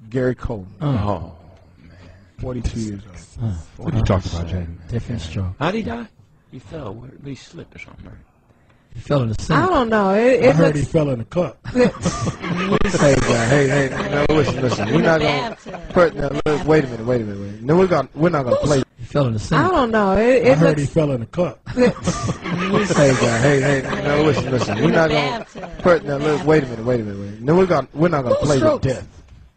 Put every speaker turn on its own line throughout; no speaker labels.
Gary Coleman.
Oh, man.
42 years old.
What are you talking about, Jamie?
Different stroke.
How'd he die? He fell. Where, he slipped or something, right?
He fell in the sink.
I don't know.
I heard he fell in the cup. Hey, guy. Hey. No, listen. We're not going to... Wait a minute. No, we're not going to play.
He fell in the sink.
I don't know.
I heard he fell in the cup. Hey, guy. Hey. No, listen. We're not going to... Wait a minute. No, we're not going to play with death.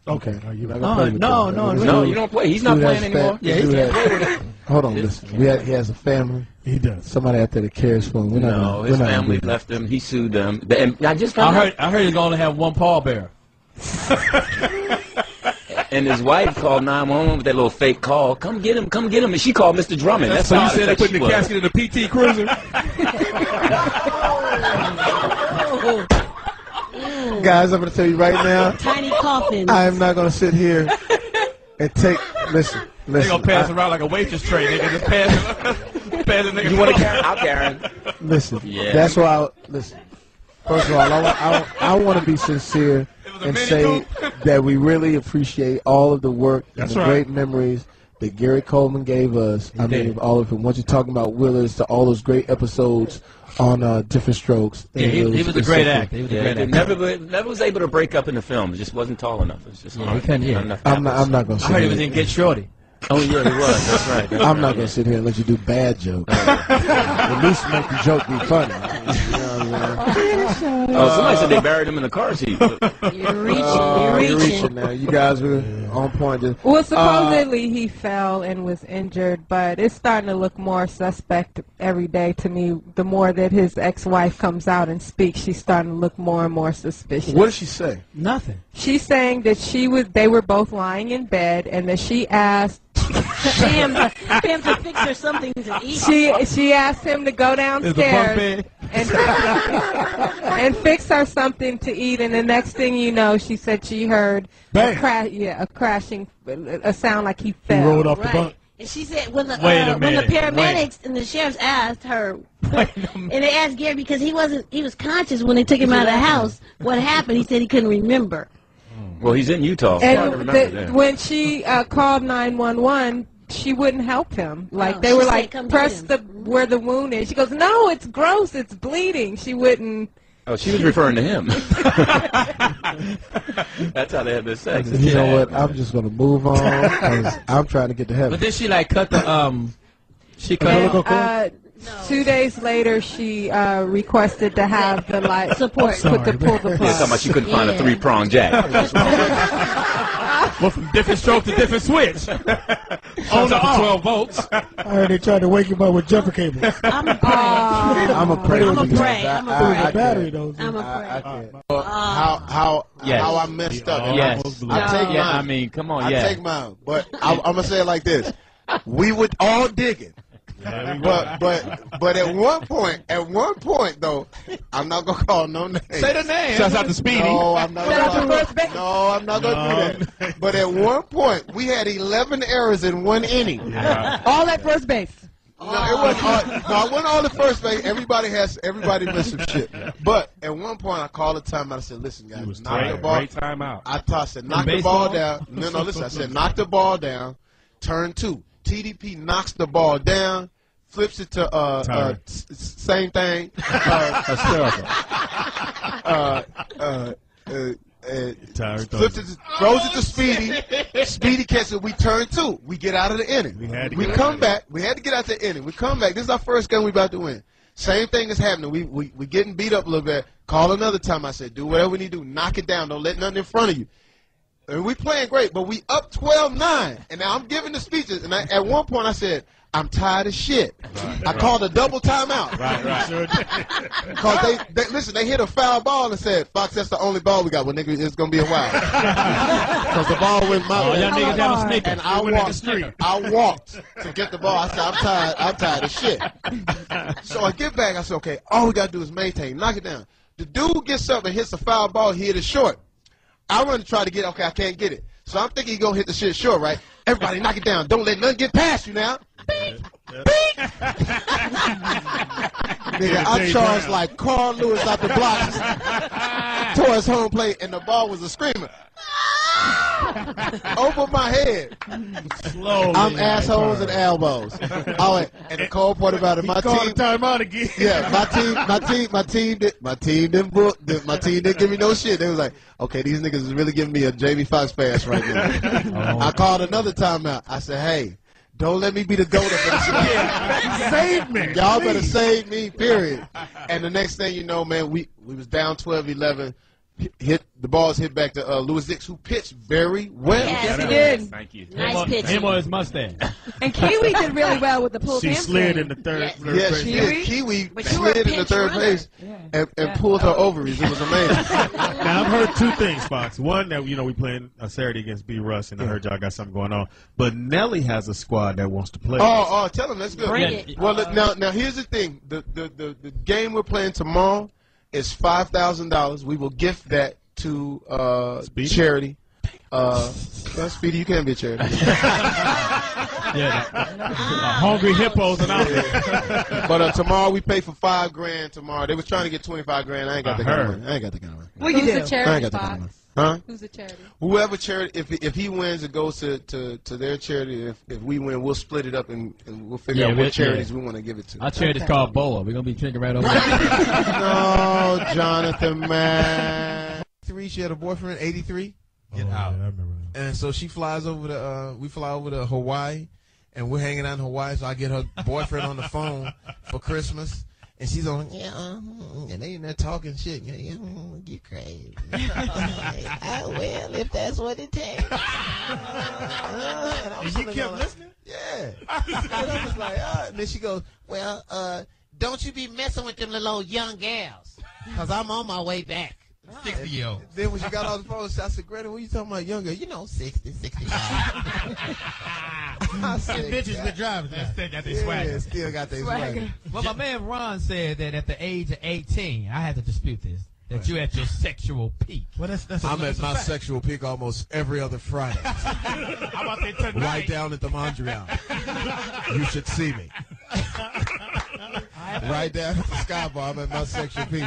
Okay. You're not gonna play with death.
No, you don't play. He's not playing anymore.
Yeah, he can't play with it.
Hold on, listen. He has a family.
He does.
Somebody out there that cares for him.
His family left him. He sued them. And I
heard he's going to have one pallbearer.
And his wife called 911 with that little fake call. Come get him. And she called Mr. Drummond. That's
so
how
you said they put the casket in the PT Cruiser?
Guys, I'm going to tell you right now.
Tiny coffins.
I am not going to sit here and take... Listen.
They're going to pass around like a waitress tray. They can just pass the nigga.
You want to carry? I'll carry him.
Listen. Yeah. That's why listen. First of all, I want to be sincere and say that we really appreciate all of the work and the great memories that Gary Coleman gave us. I mean, all of it. Once you're talking about Willis to all those great episodes on Different Strokes.
Yeah, he was a great actor. He was a great actor.
Never was able to break up in the film. It just wasn't tall enough. It's just hard.
I'm not going to say
I heard he was in Get Shorty.
Oh, yeah, he was. That's right.
I'm not going to sit here and let you do bad jokes. At least make the joke be funny.
Somebody said they buried him in the car seat.
You're reaching
now. You guys were on point.
Well, supposedly he fell and was injured, but it's starting to look more suspect every day to me. The more that his ex-wife comes out and speaks, she's starting to look more and more suspicious.
What did she say?
Nothing.
She's saying that they were both lying in bed, and that she asked
Pam to fix her something to eat.
She asked him to go downstairs and fix her something to eat, and the next thing you know, she said she heard a crashing, a sound like he fell.
He rolled off the bunk.
And she said when the paramedics and the sheriffs asked her, and they asked Gary because he was conscious when they took him out of the house. What happened? He said he couldn't remember.
Well, he's in Utah. So
and when she called 911, she wouldn't help him. Like they were like, press where the wound is. She goes, no, it's gross, it's bleeding. She wouldn't.
Oh, she was referring to him. That's how they had their sex.
You know what? I'm just gonna move on because I'm trying to get to heaven.
But then she like cut the She cut.
2 days later, she requested to have the light support pull the plug.
Talking about she couldn't find a 3-prong jack.
Well, from different stroke to different switch. On the 12 volts.
I heard they tried to wake him up with jumper cables.
I'm a pray.
I'm a pray.
I'm a pray. I'm a pray.
Battery though.
I'm a pray.
How I messed up.
Yes.
I take mine.
I mean, come on.
I take mine, but I'm gonna say it like this: we would all dig it. But at one point though, I'm not gonna call no names.
Say the name. Shouts out to Speedy.
No, I'm not gonna do that. But at one point, we had 11 errors in one inning.
Yeah.
All at first base.
No, it wasn't all at first base. Everybody missed some shit. But at one point, I called a timeout. I said, "Listen, guys, knock the ball."
Great timeout.
I said, "Knock the ball down." No, listen. I said, "Knock the ball down." Turn 2. TDP knocks the ball down, flips it to same thing. Flips it, throws it to Speedy. Speedy catches it. We turn 2. We get out of the inning. We come back. We had to get out the inning. We come back. This is our first game we about to win. Same thing is happening. We getting beat up a little bit. Call another time. I said, do whatever we need to do. Knock it down. Don't let nothing in front of you. And we playing great, but we up 12-9. And now I'm giving the speeches. And at one point I said, I'm tired of shit. I called a double timeout.
Right.
Because listen, they hit a foul ball and said, Fox, that's the only ball we got. Well, nigga, it's going to be a while. Because the ball went my way.
Y'all niggas have a sneaker.
And I walked to get the ball. I said, I'm tired of shit. So I get back. I said, okay, all we got to do is maintain. Knock it down. The dude gets up and hits a foul ball. He hit it short. I run to try to get it. Okay, I can't get it. So I'm thinking he's going to hit the shit short, right? Everybody knock it down. Don't let nothing get past you now. Beep. Beep. Nigga, I charged like Carl Lewis out the block towards home plate, and the ball was a screamer. over my head.
Slowly.
I'm assholes and elbows. Oh, and the cold part about it, my team.
Time out again.
Yeah, my team didn't give me no shit. They was like, okay, these niggas is really giving me a Jamie Foxx pass right now. I called another timeout. I said, hey, don't let me be the goater for this.
Yeah. Save me.
Y'all better save me, period. And the next thing you know, man, we was down 12-11. The balls hit back to Louis Dix, who pitched very well.
Yes, he did.
Thank you.
Nice pitch.
Him or his mustache.
And Kiwi did really well with the pulled
She
hamstring.
slid in the third.
Yes, she did. Kiwi slid in the third base and
Yeah.
pulled her ovaries. It was amazing.
Now I've heard two things, Fox. One, that we playing a Saturday against B. Russ, and I heard y'all got something going on. But Nelly has a squad that wants to play.
Oh, tell them that's good.
Bring it.
Well, now here's the thing. The game we're playing tomorrow is $5,000. We will gift that to charity. Speedy, you can't be a charity.
Hungry hippos and all that.
But tomorrow we pay for $5,000. Tomorrow they was trying to get $25,000. I ain't got that kind of money. I ain't got that kind of money.
Well, you
Who's
do.
the charity,
I ain't got that kind of money. Huh?
Who's the charity?
Whoever charity, if he wins, it goes to their charity. If we win, we'll split it up and we'll figure out what charities we want to give it to.
Our charity's called BOA. We're gonna be drinking right over there.
No, Jonathan, man.
She had a boyfriend, 83. Get out.
Yeah, I remember that.
And so she flies over to, we fly over to Hawaii, and we're hanging out in Hawaii, so I get her boyfriend on the phone for Christmas, and she's on, and they in there talking shit. You crazy. Well, if that's what it takes.
And she kept listening?
Yeah. And I was like, and then she goes, well, don't you be messing with them little young gals, because I'm on my way back.
60-year-old.
Then when she got off the phone, I said, Greta, what are you talking about younger? 60, 65. I said,
Bitches with drivers. Still got their swagger.
Yeah, still got their swagger.
Well, my man Ron said that at the age of 18, I had to dispute this, that you're at your sexual peak.
Well,
I'm at my sexual peak almost every other Friday.
How about that tonight?
Right down at the Mondrian. You should see me. Right down at the Sky Bar, I'm at my sexual peak.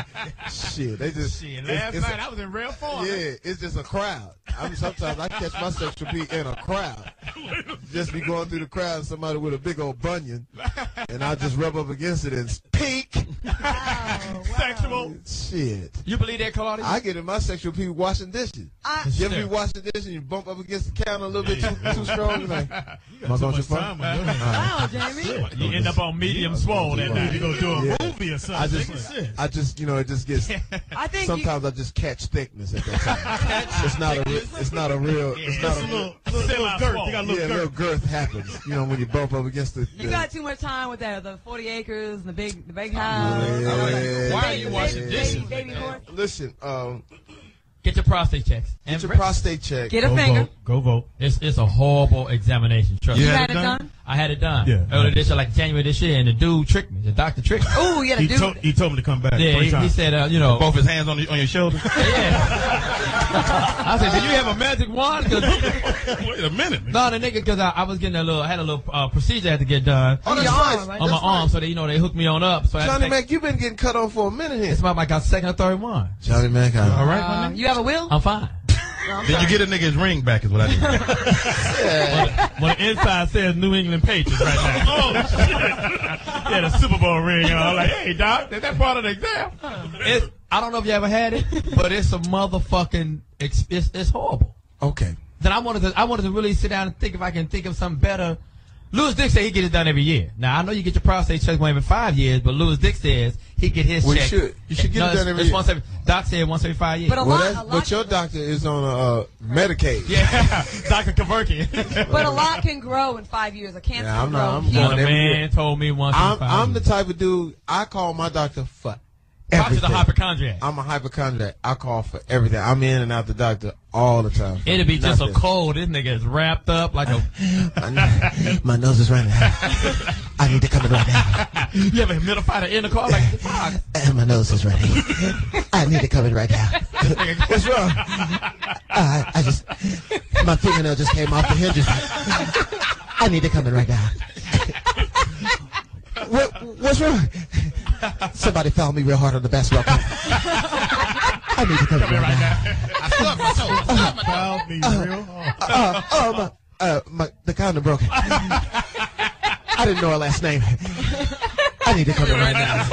Shit, they just.
Last night I was in real form.
Yeah, it's just a crowd. Sometimes I catch my sexual peak in a crowd. Just be going through the crowd and somebody with a big old bunion, and I just rub up against it and peak.
Wow.
Sexual.
Shit.
You believe that, Claudia?
I get in my sexual peak washing dishes. You ever be washing dishes and you bump up against the counter a little bit too strong? Like, am I going too far?
Wow, Jamie.
You end up on medium swole that night. You go do a movie or something.
I just, it just gets. Sometimes I just catch thickness at that time. It's not a real. It's not a
little girth. You got a little girth.
Girth happens. When you bump up against the.
You got too much time with the 40 acres and the big house.
Yeah.
Why are you washing dishes?
Baby horse.
Listen,
Get your prostate checks.
get your prostate check.
Get a finger.
Go vote.
It's a horrible examination. Trust me.
You had it done?
I had it done.
Yeah.
Earlier this year, like January this year, and the dude tricked me. The doctor tricked me.
Oh, you got to do
He told me to come back.
Yeah,
3
he
times.
said,
both his hands on your shoulder.
Yeah. I said, did you have a magic wand?
Wait a minute.
No, the nigga, because I was getting I had a little procedure I had to get done
Oh, that's nice.
on my arm, so they hooked me on up. So
Johnny Mac, you've been getting cut on for a minute here.
It's about like our second or third one.
Johnny Mac,
All right, my nigga?
You have a will?
I'm fine.
Did you get a nigga's ring back is what I did. Well, the inside says New England Patriots right now. Oh, shit. Yeah, the Super Bowl ring. I'm like, hey, Doc, is that part of the exam?
I don't know if you ever had it, but it's a motherfucking, it's horrible.
Okay.
Then I wanted to really sit down and think if I can think of something better. Louis Dick said he get it done every year. Now I know you get your prostate checked every 5 years, but Louis Dick says he get his check.
You should get it done every year.
Doc said once every 5 years.
But your doctor is on Medicaid.
Yeah, Dr. Kaverkian.
But a lot can grow in 5 years. A cancer can grow.
I'm going
The
every year.
man told me once every 5 years.
I'm the type of dude, I call my doctor for
Doctor's a
everything.
hypochondriac.
I'm a hypochondriac. I call for everything. I'm in and out the doctor all the time.
It'll be just a
Nothing.
cold. This nigga is wrapped up like a.
My nose is running. I need to come in right now.
You ever humidified in the car like fuck?
My nose is running. I need to come in right now. What's wrong? I just, my fingernail just came off the hinges. I need to come in right now. What's wrong? Somebody fouled me real hard on the basketball court. I need to come in right now. The condom broke. I didn't know her last name. I need to come in right now.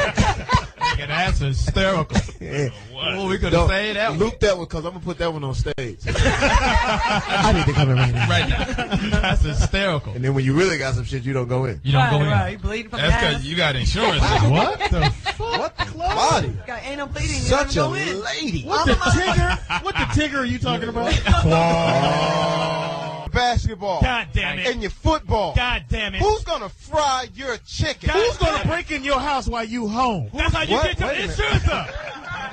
That's hysterical.
Yeah.
Oh, we could have said that one.
Loop that one, because I'm going to put that one on stage. I need to come in right now.
Right now. That's hysterical.
And then when you really got some shit, you don't go in.
You don't go in.
Right. You bleeding from
That's
the
because
ass.
you got insurance.
What the fuck? What the body?
Got anal bleeding.
Such
you
a
don't go in.
lady.
What the Tigger are you talking about?
Basketball.
God damn it.
And your football.
God damn it.
Who's gonna fry your chicken?
Who's going to break in your house while you home? That's how you get your insurance up.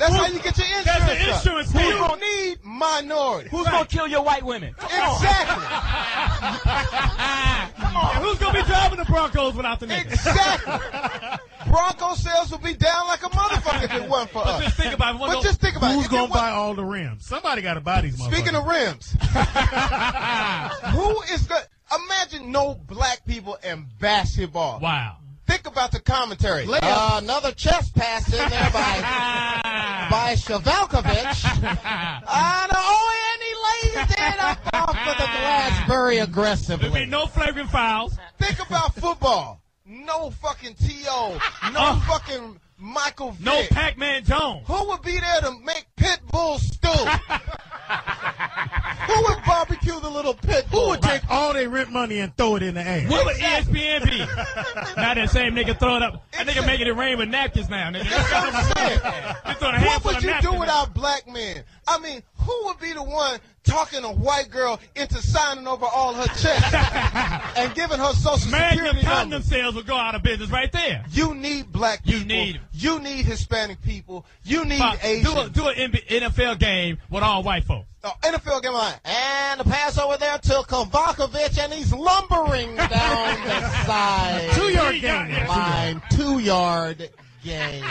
That's how you get your insurance.
That's the insurance
Who's
deal.
gonna need minority?
Who's gonna kill your white women?
Exactly.
Come on. And who's going to be driving the Broncos without the niggas?
Exactly. Bronco sales will be down like a motherfucker if it wasn't for us.
Just think about it.
But just think about it.
Who's going to buy all the rims? Somebody got to buy these motherfuckers.
Speaking of rims, who is good? Imagine no black people in basketball.
Wow.
Think about the commentary.
Another chest pass in there by Shavalkovich. And he lays it up off of the glass very aggressively.
There'll be no flagrant fouls.
Think about football. No fucking T.O. No fucking Michael Vick.
No Pac-Man Jones.
Who would be there to make pit bull stew? Who would barbecue the little pit bull?
Who would take all their rent money and throw it in the air? What would ESPN be? Now that same nigga throw it up. That nigga making it rain with napkins now. Nigga.
What would you do without black men? I mean, who would be the one talking a white girl into signing over all her checks and giving her social security
Magnum
number?
condom sales will go out of business right there.
You need black people. You need Hispanic people. You need Asians.
Do an NFL game with all white folks.
NFL game line.
And the pass over there to Kovakovic, and he's lumbering down the side.
2-yard game.
Line, 2-yard gain.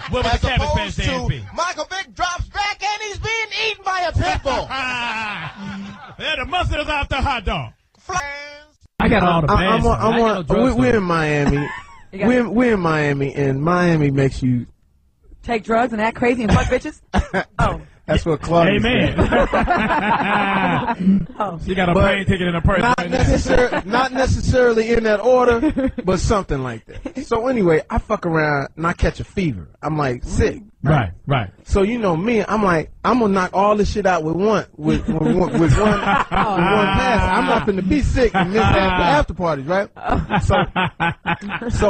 What would the Cabbage Patch stand be?
Michael Vick drops back, and he's being eaten by a pit bull.
Yeah, the mustard is out the hot dog.
I got all the bands.
We're in Miami. We're in Miami, and Miami makes you
Take drugs and act crazy and fuck bitches? Oh.
That's what Claudia
said.
Oh.
You got a plane ticket and a purse.
Not necessarily in that order, but something like that. So anyway, I fuck around and I catch a fever. I'm like sick.
Right.
So you know me, I'm like, I'm gonna knock all this shit out with one pass. I'm not finna be sick and miss after parties, right? So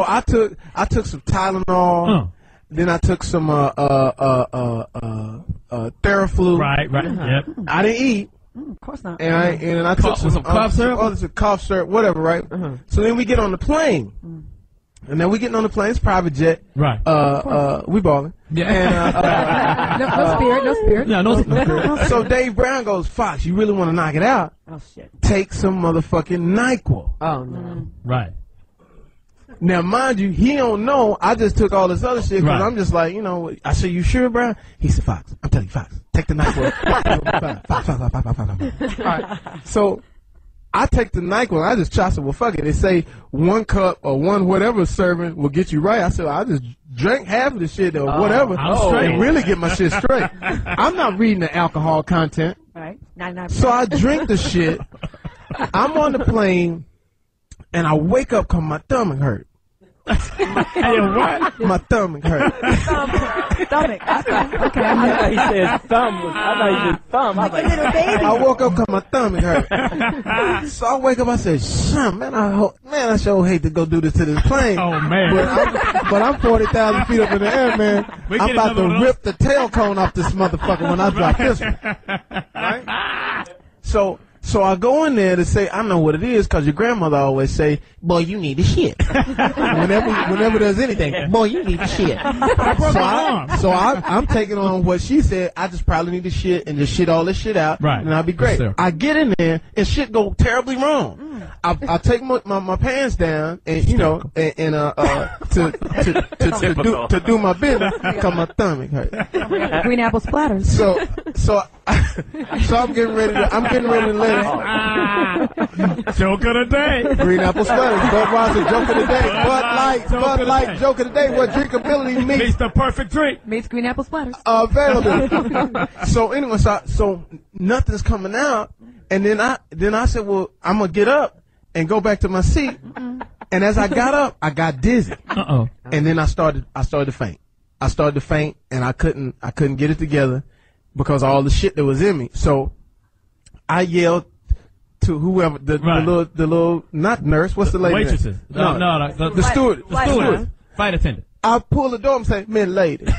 I took some Tylenol. Then I took some Theraflu.
Right. Yep.
I didn't eat.
Of course not.
And I took some cough syrup. Some cough syrup, whatever, right? So then we get on the plane. And then we getting on the plane. It's private jet.
Right.
We balling.
Yeah.
And,
no spirit.
Yeah, no spirit.
So Dave Brown goes, Fox, you really want to knock it out?
Oh, shit.
Take some motherfucking NyQuil.
Oh, no.
Right.
Now, mind you, he don't know I just took all this other shit because I'm just like, you know, I said, you sure, Brown? He said, Fox, I'm telling you, Fox, take the NyQuil. Fox. All right. So I take the NyQuil. I just try to, well, fuck it. They say 1 cup or 1 whatever serving will get you right. I said, I just drank half of the shit or whatever and really get my shit straight. I'm not reading the alcohol content.
Right. 99%.
So I drink the shit. I'm on the plane. And I wake up because my stomach hurt.
What?
My stomach hurt.
Stomach. Okay.
I thought he said thumb. I thought he said thumb. I was like,
little baby.
I woke up because my stomach hurt. So I wake up, I said, "Shit, man, I sure hate to go do this to this plane."
Oh, man.
But I'm 40,000 feet up in the air, man. I'm about to rip the tail cone off this motherfucker when I drop this one. Right? So I go in there to say, I know what it is, because your grandmother always say, boy, you need to shit. whenever there's anything, boy, you need to shit. So I'm taking on what she said. I just probably need to shit and just shit all this shit out, and I'll be great. I get in there, and shit go terribly wrong. I take my pants down and to do my business because my stomach hurt.
Green apple splatters.
So I'm getting ready to let it.
Joke of the day.
Green apple splatters. Budweiser joke of the day. Bud Light joke of the day. What drinkability meets
the perfect drink.
Meets green apple splatters.
Available. So anyway, so nothing's coming out, and then I said, well, I'm gonna get up and go back to my seat. And as I got up, I got dizzy. And then I started to faint. And I couldn't get it together because of all the shit that was in me. So I yelled to whoever the little not nurse, what's the lady?
Waitresses.
No, the steward.
Flight attendant.
I pull the door and say, "Miss Lady." I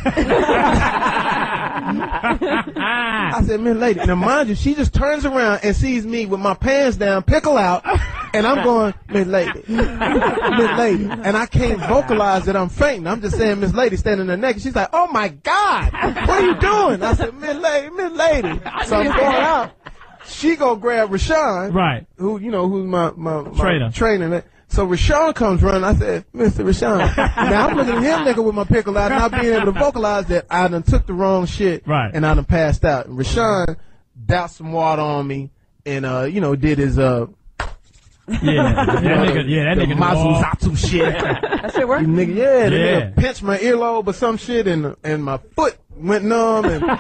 said, "Miss Lady." Now, mind you, she just turns around and sees me with my pants down, pickle out, and I'm going, "Miss Lady, Miss Lady," and I can't vocalize that I'm fainting. I'm just saying, "Miss Lady," standing there naked. She's like, "Oh my God, what are you doing?" I said, "Miss Lady, Miss Lady." So I'm going out. She go grab Rashawn,
right?
Who's my trainer. So Rashawn comes running. I said, "Mr. Rashawn." Now I'm looking at him nigga with my pickle out, not being able to vocalize that I done took the wrong shit,
right?
And I done passed out. And Rashawn doused some water on me, and did his that nigga Mazu Zatu shit.
That shit worked.
Nigga, the nigga pinched my earlobe or some shit, and my foot went numb, and he's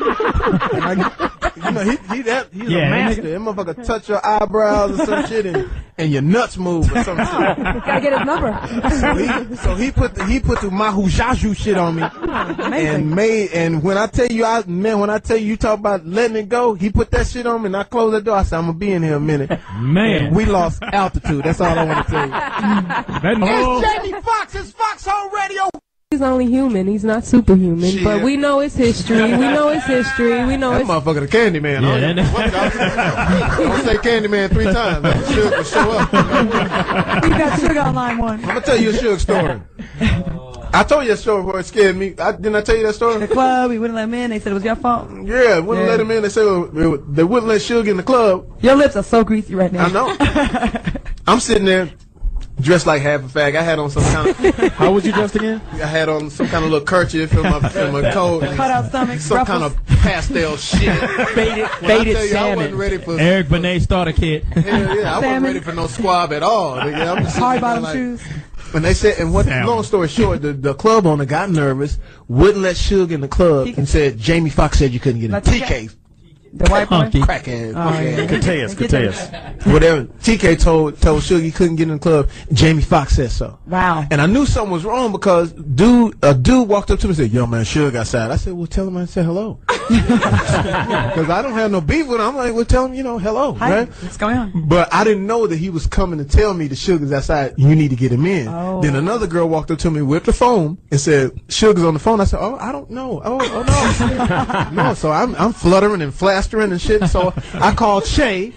a master. That motherfucker touch your eyebrows or some shit, and your nuts move or some shit.
Gotta get his number.
So he put the mahujaju shit on me, and when I tell you, you talk about letting it go, he put that shit on me, and I closed the door. I said, "I'm gonna be in here a minute."
Man,
we lost altitude. That's all I want to tell you. It's Jamie Foxx. It's Foxxhole Radio.
He's only human. He's not superhuman. Shit. But we know his history. We know his history. We know
that motherfucker the Candyman. Don't say Candyman 3 times. Suge will show up.
We got Suge on line 1.
I'm going to tell you a Suge story. I told you that story before it scared me. Didn't I tell you that story?
The club, we wouldn't let him in. They said it was your fault.
Yeah, wouldn't let him in. They said they wouldn't let Suge in the club.
Your lips are so greasy right now.
I know. I'm sitting there. Dressed like half a fag. I had on some kind of.
How was you dressed again?
I had on some kind of little kerchief in my coat.
Cut out stomach.
Some kind of pastel shit.
Faded salmon.
I wasn't ready for
Eric Benet starter kit.
Hell yeah, I wasn't ready for no squab at all. I'm just
hard bottom shoes.
And they said, long story short, the club owner got nervous, wouldn't let Suge in the club, and said Jamie Foxx said you couldn't get in. TK.
The white boy?
Crackhead.
Kateas.
Whatever. TK told Suge he couldn't get in the club. Jamie Foxx said so.
Wow.
And I knew something was wrong because a dude walked up to me and said, "Yo, man, Suge outside." I said, "Well, tell him I said hello." Because I don't have no beef with him. I'm like, "Well, tell him, hello."
Hi,
right?
What's going on?
But I didn't know that he was coming to tell me that Suge is outside. You need to get him in.
Oh.
Then another girl walked up to me with the phone and said, "Suge is on the phone." I said, "Oh, I don't know. Oh no." No, so I'm fluttering and flastering and shit. So I called Che.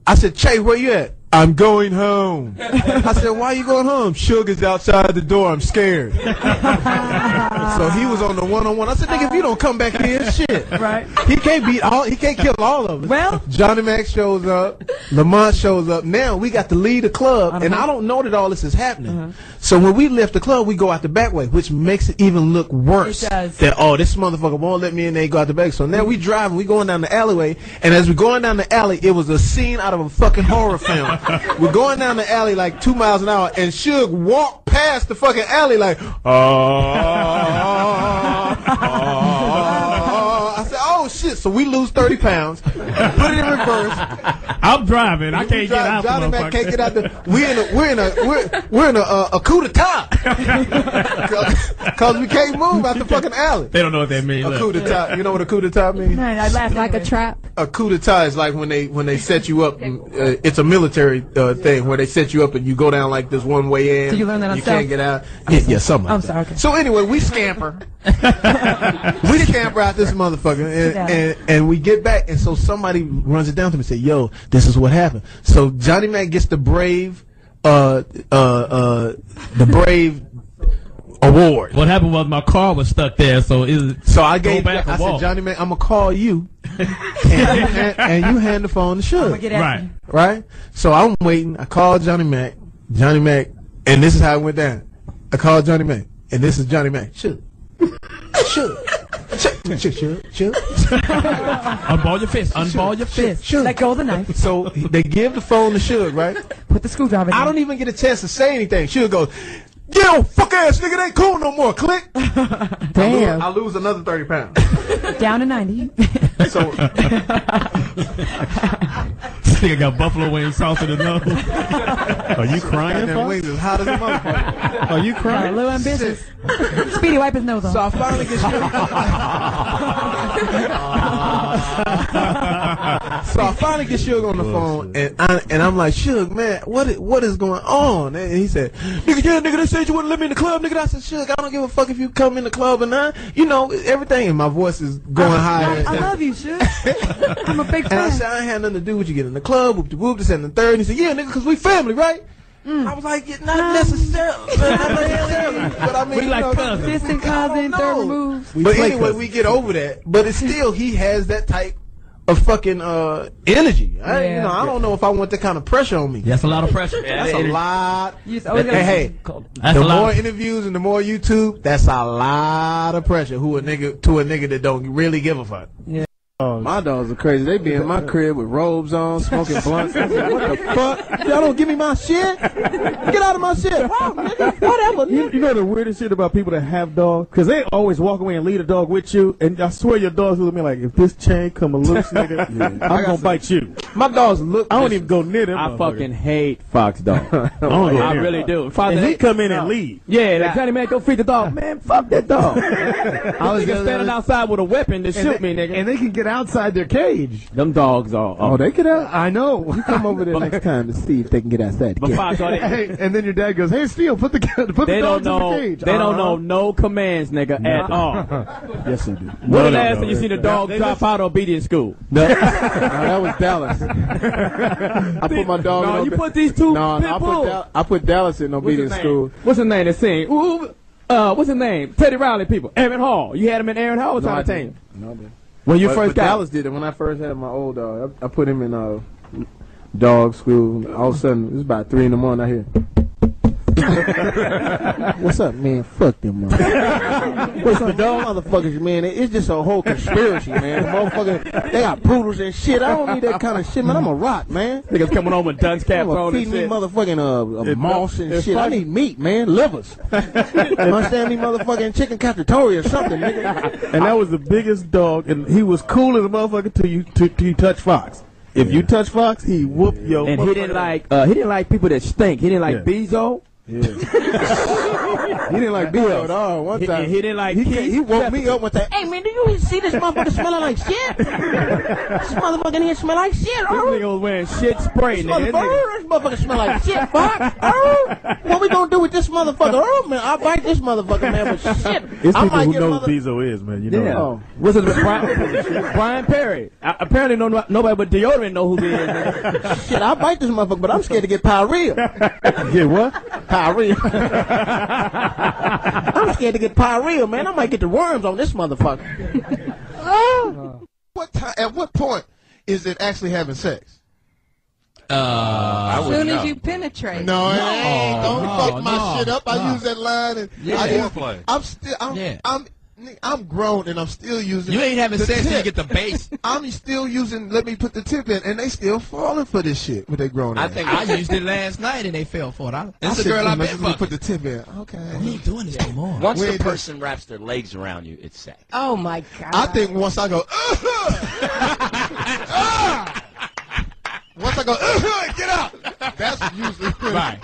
I said, "Che, where you at?" "I'm going home." I said, "Why are you going home?" "Suge is outside the door. I'm scared." So he was on the one-on-one. I said, "Nigga, if you don't come back here, shit."
Right.
He can't kill all of us.
Well,
Johnny Mac shows up. Lamont shows up. Now we got to leave the club, and I don't know that all this is happening. So when we left the club, we go out the back way, which makes it even look worse.
It does.
That, this motherfucker won't let me in there, go out the back. So now we driving, we going down the alleyway, and as we going down the alley, it was a scene out of a fucking horror film. We're going down the alley like 2 miles an hour, and Suge walked past the fucking alley like, I said, "Oh shit!" So we lose 30 pounds, put it in reverse.
I'm driving. I can't get out.
Johnny Mac can't get out. We're in a coup d'etat because we can't move out the fucking alley.
They don't know what that means.
A coup d'etat. You know what a coup d'etat means?
I laughed
like a trap.
A coup d'etat is like when they set you up. It's a military thing where they set you up and you go down like this one way in.
Did you learn that on
You can't get out. Yeah, something like
I'm
that.
sorry. Okay.
So anyway, we scamper. We scamper out this motherfucker, and we get back, and so somebody runs it down to me and say, "Yo, this is what happened." So Johnny Mac gets the brave
award.
What happened was my car was stuck there, so I
said, Johnny man, I'm gonna call you, and you hand the phone to Suge. Right. So I'm waiting. I called Johnny Mac, and this is how it went down. I called Johnny Mac, and this is Johnny Mac. Suge.
Unball your fist. Unball your fist.
Let go of the knife.
So they give the phone to Suge, right?
Put the screwdriver down.
I don't even get a chance to say anything. Suge goes, "Yo, fuck ass nigga, they ain't cool no more." Click.
Damn.
I lose another 30 pounds.
Down to 90.
So
this nigga got buffalo wing sauce in his nose. Are you crying?
Them wings is hot as a motherfucker.
Are you crying?
A little ambitious. Speedy, wipe his nose off.
So I finally get Suge on the phone, and I'm like, Suge, man, what is going on? And he said, nigga, they said you wouldn't let me in the club, nigga. I said, Suge, I don't give a fuck if you come in the club or not. You know, everything. And my voice is going higher.
I love you, Suge. I'm a big fan.
And I said, I ain't had nothing to do with you getting in the club, whoop, this and the third. And he said, yeah, nigga, because we family, right? I was like, not necessarily. But I mean,
we like cousins.
Distant cousin, third removed.
But anyway, we get over that. But it's still, he has that type of fucking energy. I don't know if I want that kind of pressure on me.
That's a lot of pressure.
That's a lot.
Hey,
the more interviews and the more YouTube, that's a lot of pressure. To a nigga that don't really give a fuck.
Yeah. My dogs are crazy. They be in my crib with robes on, smoking blunts. What the fuck? Y'all don't give me my shit? Get out of my shit. Wow, nigga. Whatever.
You know the weirdest shit about people that have dogs? Because they always walk away and leave a dog with you. And I swear your dogs look at me like, if this chain come loose, nigga, I'm going to bite you.
My dogs look.
I don't even go near them.
I fucking hate Fox dogs. I really do.
And he come in and leave.
Yeah, like, Johnny, man, go feed the dog. Man, fuck that dog. I was just standing outside with a weapon to shoot me, nigga.
And they can get outside their cage.
Them dogs are.
Oh, they get out? I know. You come over there next time to see if they can get outside the cage.
Hey, and then your dad goes, "Hey, Steele, put the dogs in the cage."
They don't know no commands, nigga, at all.
Yes, they do.
When the last time you seen a dog drop out of obedience school?
No, that was Dallas. I put my dog.
No, you put these two.
No, I put Dallas in obedience school.
What's his name? That sing. What's his name? Teddy Riley people. Aaron Hall. You had him in Aaron Hall. No, I didn't.
No, I didn't.
When you first got
Dallas did it. When I first had my old dog, I put him in dog school. All of a sudden, it was about 3 in the morning. I hear, "What's up, man? Fuck them, man. What's up, dog? Motherfuckers, man. It's just a whole conspiracy, man. Motherfuckers, they got poodles and shit. I don't need that kind of shit, man. I'm a rock, man.
Niggas coming home with dunce cap on and
feeding me
shit.
motherfucking moss and shit. I need meat, man. Livers. Understand me, motherfucking chicken cacciatore or something, nigga."
And that was the biggest dog, and he was cool as a motherfucker till you touch Fox. If you touch Fox, he whoop your.
And he didn't like people that stink. He didn't like Bezo.
Yeah. He didn't like Bezo at all. One time
he didn't like.
He woke me up with that. "Hey man, do you see this motherfucker smelling like shit? This motherfucker here smell like shit.
This nigga was wearing shit spray, nigga.
This motherfucker smell like shit, Fox. What we gonna do with this motherfucker? Oh man, I bite this motherfucker, man, with shit."
It's people who know who Bezo is, man. You know.
Yeah. What's it? Brian Perry. Apparently, nobody but deodorant know who he is. Nigga.
Shit, I bite this motherfucker, but I'm scared to get pyrrhea.
Get what?
Pyrrhea. I'm scared to get pyrrhea, man. I might get the worms on this motherfucker.
At what point is it actually having sex?
As soon as you penetrate.
No, it ain't. Don't fuck my shit up. I use that line, and I'm grown and I'm still using.
You ain't having sex
tip.
till you get the base.
I'm still using. Let me put the tip in, and they still falling for this shit when they grown.
I think I used it last night and they fell for it. It's a girl I met.
Let me put the tip in. Okay.
We ain't doing this no more.
Once the person wraps their legs around you, it's sex.
Oh my God.
I think once I go, once I go, get out. That's usually
right.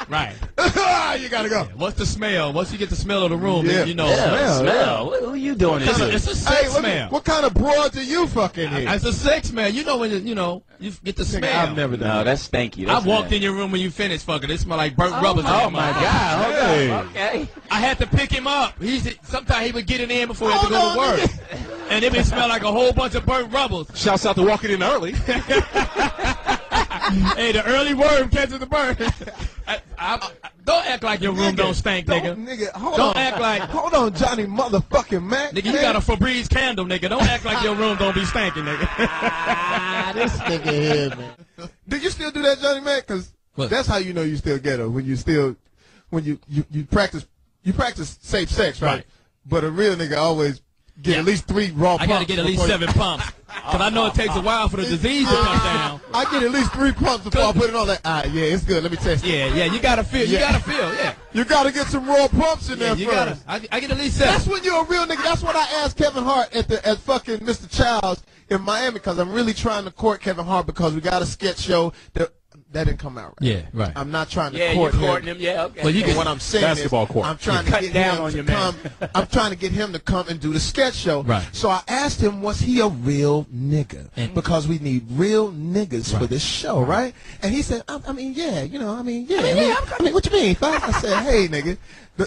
You gotta go.
Yeah. What's the smell? Once you get the smell of the room,
Yeah.
then you know.
Smell. What are you doing?
It's a sex smell.
What kind of broads are you fucking here?
It's a sex smell. You know when you get the smell.
I've never done.
No, that's stanky.
I walked in your room when you finished fucking. It smelled like burnt rubber.
Oh my God. Okay.
I had to pick him up. Sometimes he would get it in before he had to go to work. And it would smell like a whole bunch of burnt rubbles.
Shouts out to walking in early.
Hey, the early worm catches the bird. act like your room don't stink, nigga. Don't act like.
Hold on, Johnny motherfucking Mac.
Nigga, you got a Febreze candle, nigga. Don't act like your room don't be stinking, nigga.
This nigga here, man.
Do you still do that, Johnny Mac? Because that's how you know you still ghetto, when you practice safe sex, right? But a real nigga always get at least 3 raw pumps.
I gotta get at least 7 pumps. Because I know it takes a while for the disease to come down.
I get at least 3 pumps before I put it on. Like, yeah, it's good. Let me test it.
Yeah, you gotta feel. You gotta feel. Yeah.
You gotta get some raw pumps in there first.
I get at least 7.
That's when you're a real nigga. That's what I asked Kevin Hart at fucking Mr. Childs in Miami, because I'm really trying to court Kevin Hart because we got a sketch show that didn't come out right.
Yeah, right.
I'm not trying to
court him.
him.
Yeah, courting him. Yeah, okay.
Well, what I'm saying
basketball
is,
court.
I'm trying to get
down
him
on
to
your
come.
man.
I'm trying to get him to come and do the sketch show.
Right.
So I asked him, was he a real nigga? Because we need real niggas for this show, right? And he said, I mean, yeah, what you mean, Fox? I said, hey, nigga.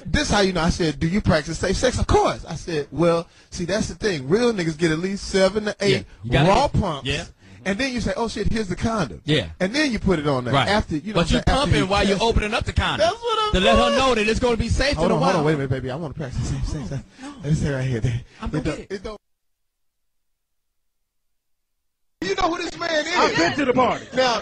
This how you know. I said, do you practice safe sex? Of course. I said, well, see, that's the thing. Real niggas get at least 7 to 8 raw pumps.
Yeah.
And then you say, oh shit, here's the condom.
Yeah.
And then you put it on there.
Right.
After, you know,
but you pumping while you're opening up the condom.
That's what I'm
to let her know that it's going to be safe for a while.
Hold on, wait a minute, baby. I want to practice safe sex. Let me say right here. It don't. You know who this man is.
I've been to the party.
Now,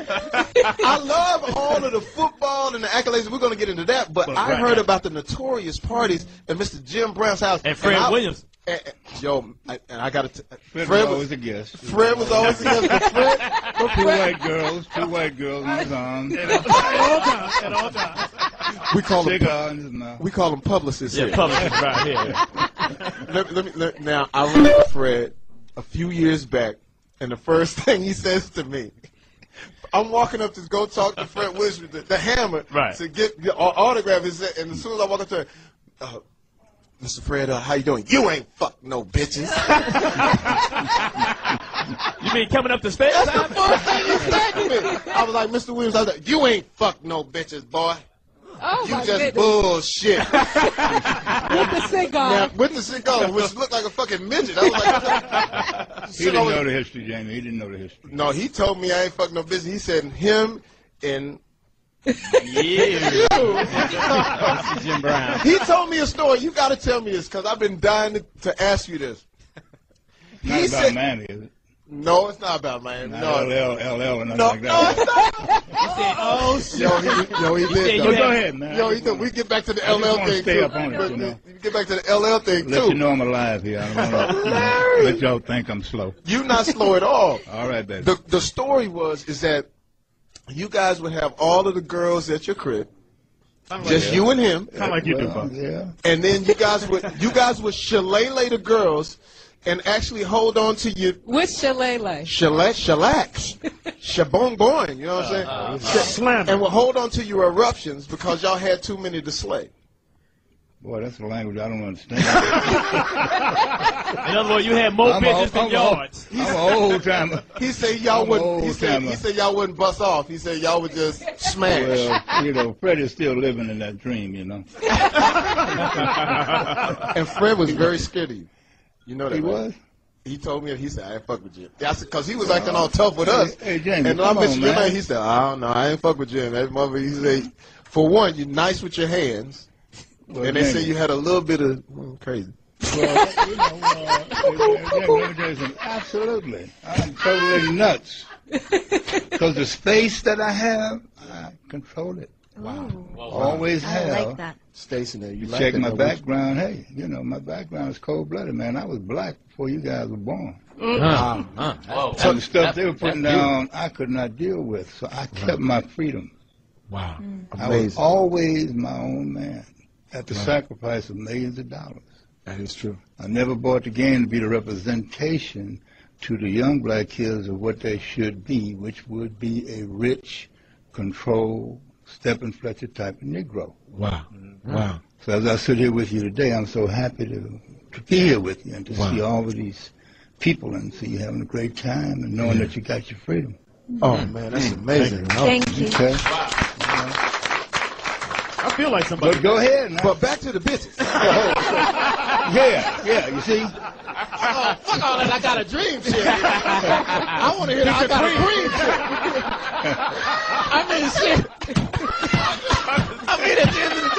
I love all of the football and the accolades. We're going to get into that. But I heard about the notorious parties at Mr. Jim Brown's house.
And Fred Williams.
I got to.
Fred was always a guest.
Fred was always a guest. But
two white girls in his arms.
At all times.
We call
cigar in his mouth.
We call them publicists.
Yeah,
here.
publicists right here.
Now, I remember Fred a few years back, and the first thing he says to me, I'm walking up to go talk to Fred Williams, the Hammer, to get the autograph. And as soon as I walk up to her, Mr. Fred, how you doing? You ain't fuck no bitches.
You mean coming up the stairs?
That's the first thing he said to me. I was like, Mr. Williams, I was like, you ain't fuck no bitches, boy.
Oh,
you
my
just
goodness.
bullshit.
With the cigar.
Now, with the cigar, which looked like a fucking midget. I was like,
he didn't know the history, Jamie. He didn't know the history.
No, he told me I ain't fuck no bitches. He said him and...
Jim Brown.
He told me a story. You got to tell me this because I've been dying to ask you this.
He said, Miami, is it?
No, it's not about Miami. No,
LL, and nothing like that.
He said, oh, shit. Yo, he did.
Go ahead, man.
Yo, he did. We get back to the LL thing,
stay
too.
Up on it, you know.
We get back to the LL thing, too.
Let you know I'm alive here. I don't want to let y'all think I'm slow.
You're not slow at all.
All right, baby.
The story is that you guys would have all of the girls at your crib. Just you and him.
Kind of like you do, Buck.
Yeah.
And then you guys would shillelagh the girls and actually hold on to your...
Which shillelagh?
Shellax. Shabong boing, you know what I'm saying?
Slam.
And would hold on to your eruptions because y'all had too many to slay.
Boy, that's a language I don't understand.
In other words, you had more bitches than yards.
I'm an old timer.
He said y'all wouldn't. He said y'all wouldn't bust off. He said y'all would just smash.
Well, you know, Fred is still living in that dream, you know.
And Fred was very scared of you. You know that.
He
right?
was.
He told me, he said, I ain't fuck with Jim. That's because he was acting all tough with us.
Hey, Jamie,
and I mentioned your name. He said, I don't know. I ain't fuck with Jim. That mother. He said, for one, you're nice with your hands. Well, and they say you had a little bit of crazy.
Well, you know, absolutely. I'm totally nuts. Because the space that I have, I control it.
Wow.
Always have.
I like that.
Stationary. You
check my background. Hey, you know, my background is cold-blooded, man. I was black before you guys were born. So the stuff they were putting down, I could not deal with. So I kept my freedom.
Wow.
I was always my own man. At the sacrifice of millions of dollars.
That is true.
I never bought the game to be the representation to the young black kids of what they should be, which would be a rich, controlled, Stephen Fletcher type of Negro.
Wow. Wow.
So as I sit here with you today, I'm so happy to be here with you and to see all of these people and see you having a great time and knowing that you got your freedom.
Oh, man, that's amazing.
Thank you.
Okay.
I feel like somebody.
But go ahead now.
But back to the bitches.
Yeah, you see?
Fuck all that, I got a dream shit. I want to hear that I got a dream shit. I mean, shit. I mean, at the end of the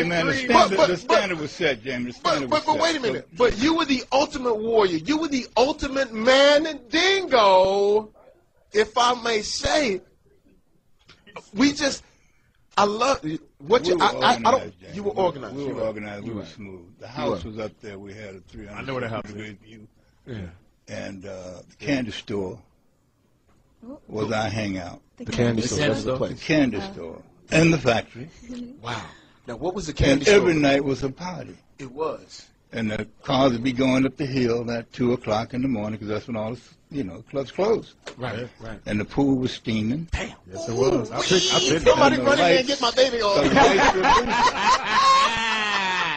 Hey, man, the standard was set, James.
But wait a minute. But you were the ultimate warrior. You were the ultimate man and dingo, if I may say. I love what you. I don't. You were organized.
We were organized. We were smooth. The house was up there. We had a 300.
I know where the house is.
View. Yeah. And the candy store was our hangout.
The candy store.
The candy store. And the factory.
Wow. Now, what was the candy
and
store?
Every night was a party.
It was.
And the cars would be going up the hill at 2 o'clock in the morning because that's when all the clubs closed.
Right.
And the pool was steaming.
Damn.
Yes, it was.
Somebody run in there and get my baby on.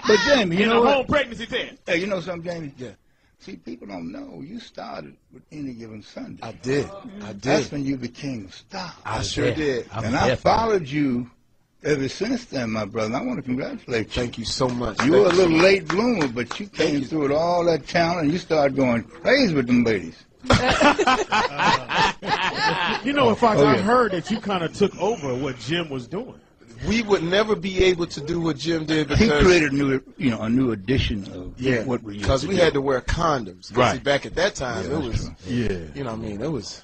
But Jamie, you know what?
Home pregnancy test.
Hey, you know something, Jamie?
Yeah.
See, people don't know. You started with Any Given Sunday.
I did.
That's when you became a star.
I sure did.
And I followed you ever since then, my brother. I want to congratulate you.
Thank you so much.
You were a little late bloomer, but you came through with all that talent, and you started going crazy with them ladies.
You know, Fox, I heard that you kind of took over what Jim was doing.
We would never be able to do what Jim did because
he created a new edition of what we used
because we had to wear condoms.
Right.
See, back at that time, it was
you
know what I mean, it was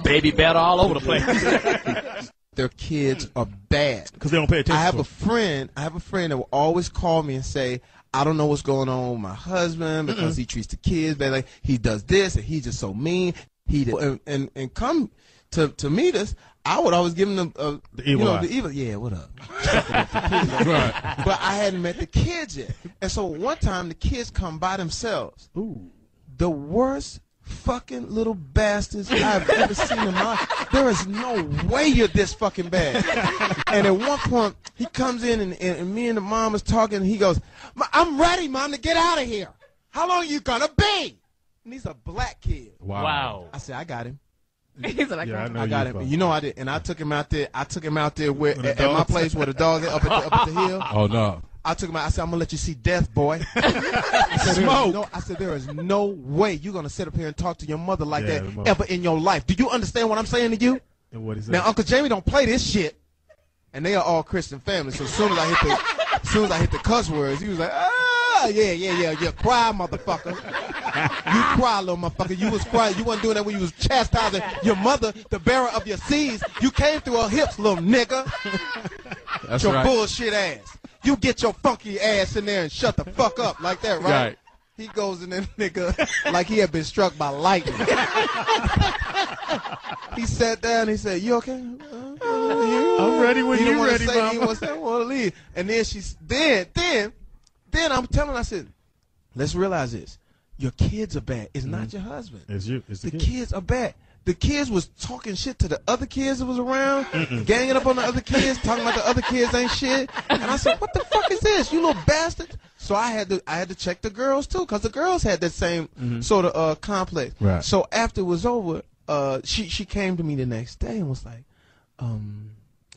Baby better all over the place.
Their kids are bad
because they don't pay attention.
I have a friend that will always call me and say, I don't know what's going on with my husband because he treats the kids bad. Like, he does this and he's just so mean. And come to meet us. I would always give them the evil eye. Yeah, what up? Right. But I hadn't met the kids yet. And so one time the kids come by themselves.
Ooh.
The worst fucking little bastards I've ever seen in my life. There is no way you're this fucking bad. And at one point, he comes in and me and the mom is talking and he goes, I'm ready, Mom, to get out of here. How long you gonna be? And he's a black kid.
Wow.
I said, I got him.
He's like,
I got him. You know I did, and I took him out there. At my place where the dog is up at the hill.
Oh no!
I took him out. I said, I'm gonna let you see death, boy. I said, there is no way you're gonna sit up here and talk to your mother like that ever in your life. Do you understand what I'm saying to you?
And what is that?
Now, Uncle Jamie don't play this shit, and they are all Christian families. So as soon as I hit the cuss words, he was like, yeah, cry, motherfucker. You cry, little motherfucker. You was crying. You wasn't doing that when you was chastising your mother, the bearer of your seeds. You came through her hips, little nigga.
That's
your
right.
bullshit ass. You get your funky ass in there and shut the fuck up like that, right? He goes in there, nigga, like he had been struck by lightning. He sat down. He said, "You okay?"
I'm ready when you're ready, Mama.
He want to leave. And then then I'm telling her, I said, let's realize this. Your kids are bad. It's not your husband.
It's you. It's the
kids are bad. The kids was talking shit to the other kids that was around, ganging up on the other kids, talking about the other kids ain't shit. And I said, what the fuck is this, you little bastard? So I had to check the girls too, because the girls had that same sort of complex.
Right.
So after it was over, she came to me the next day and was like,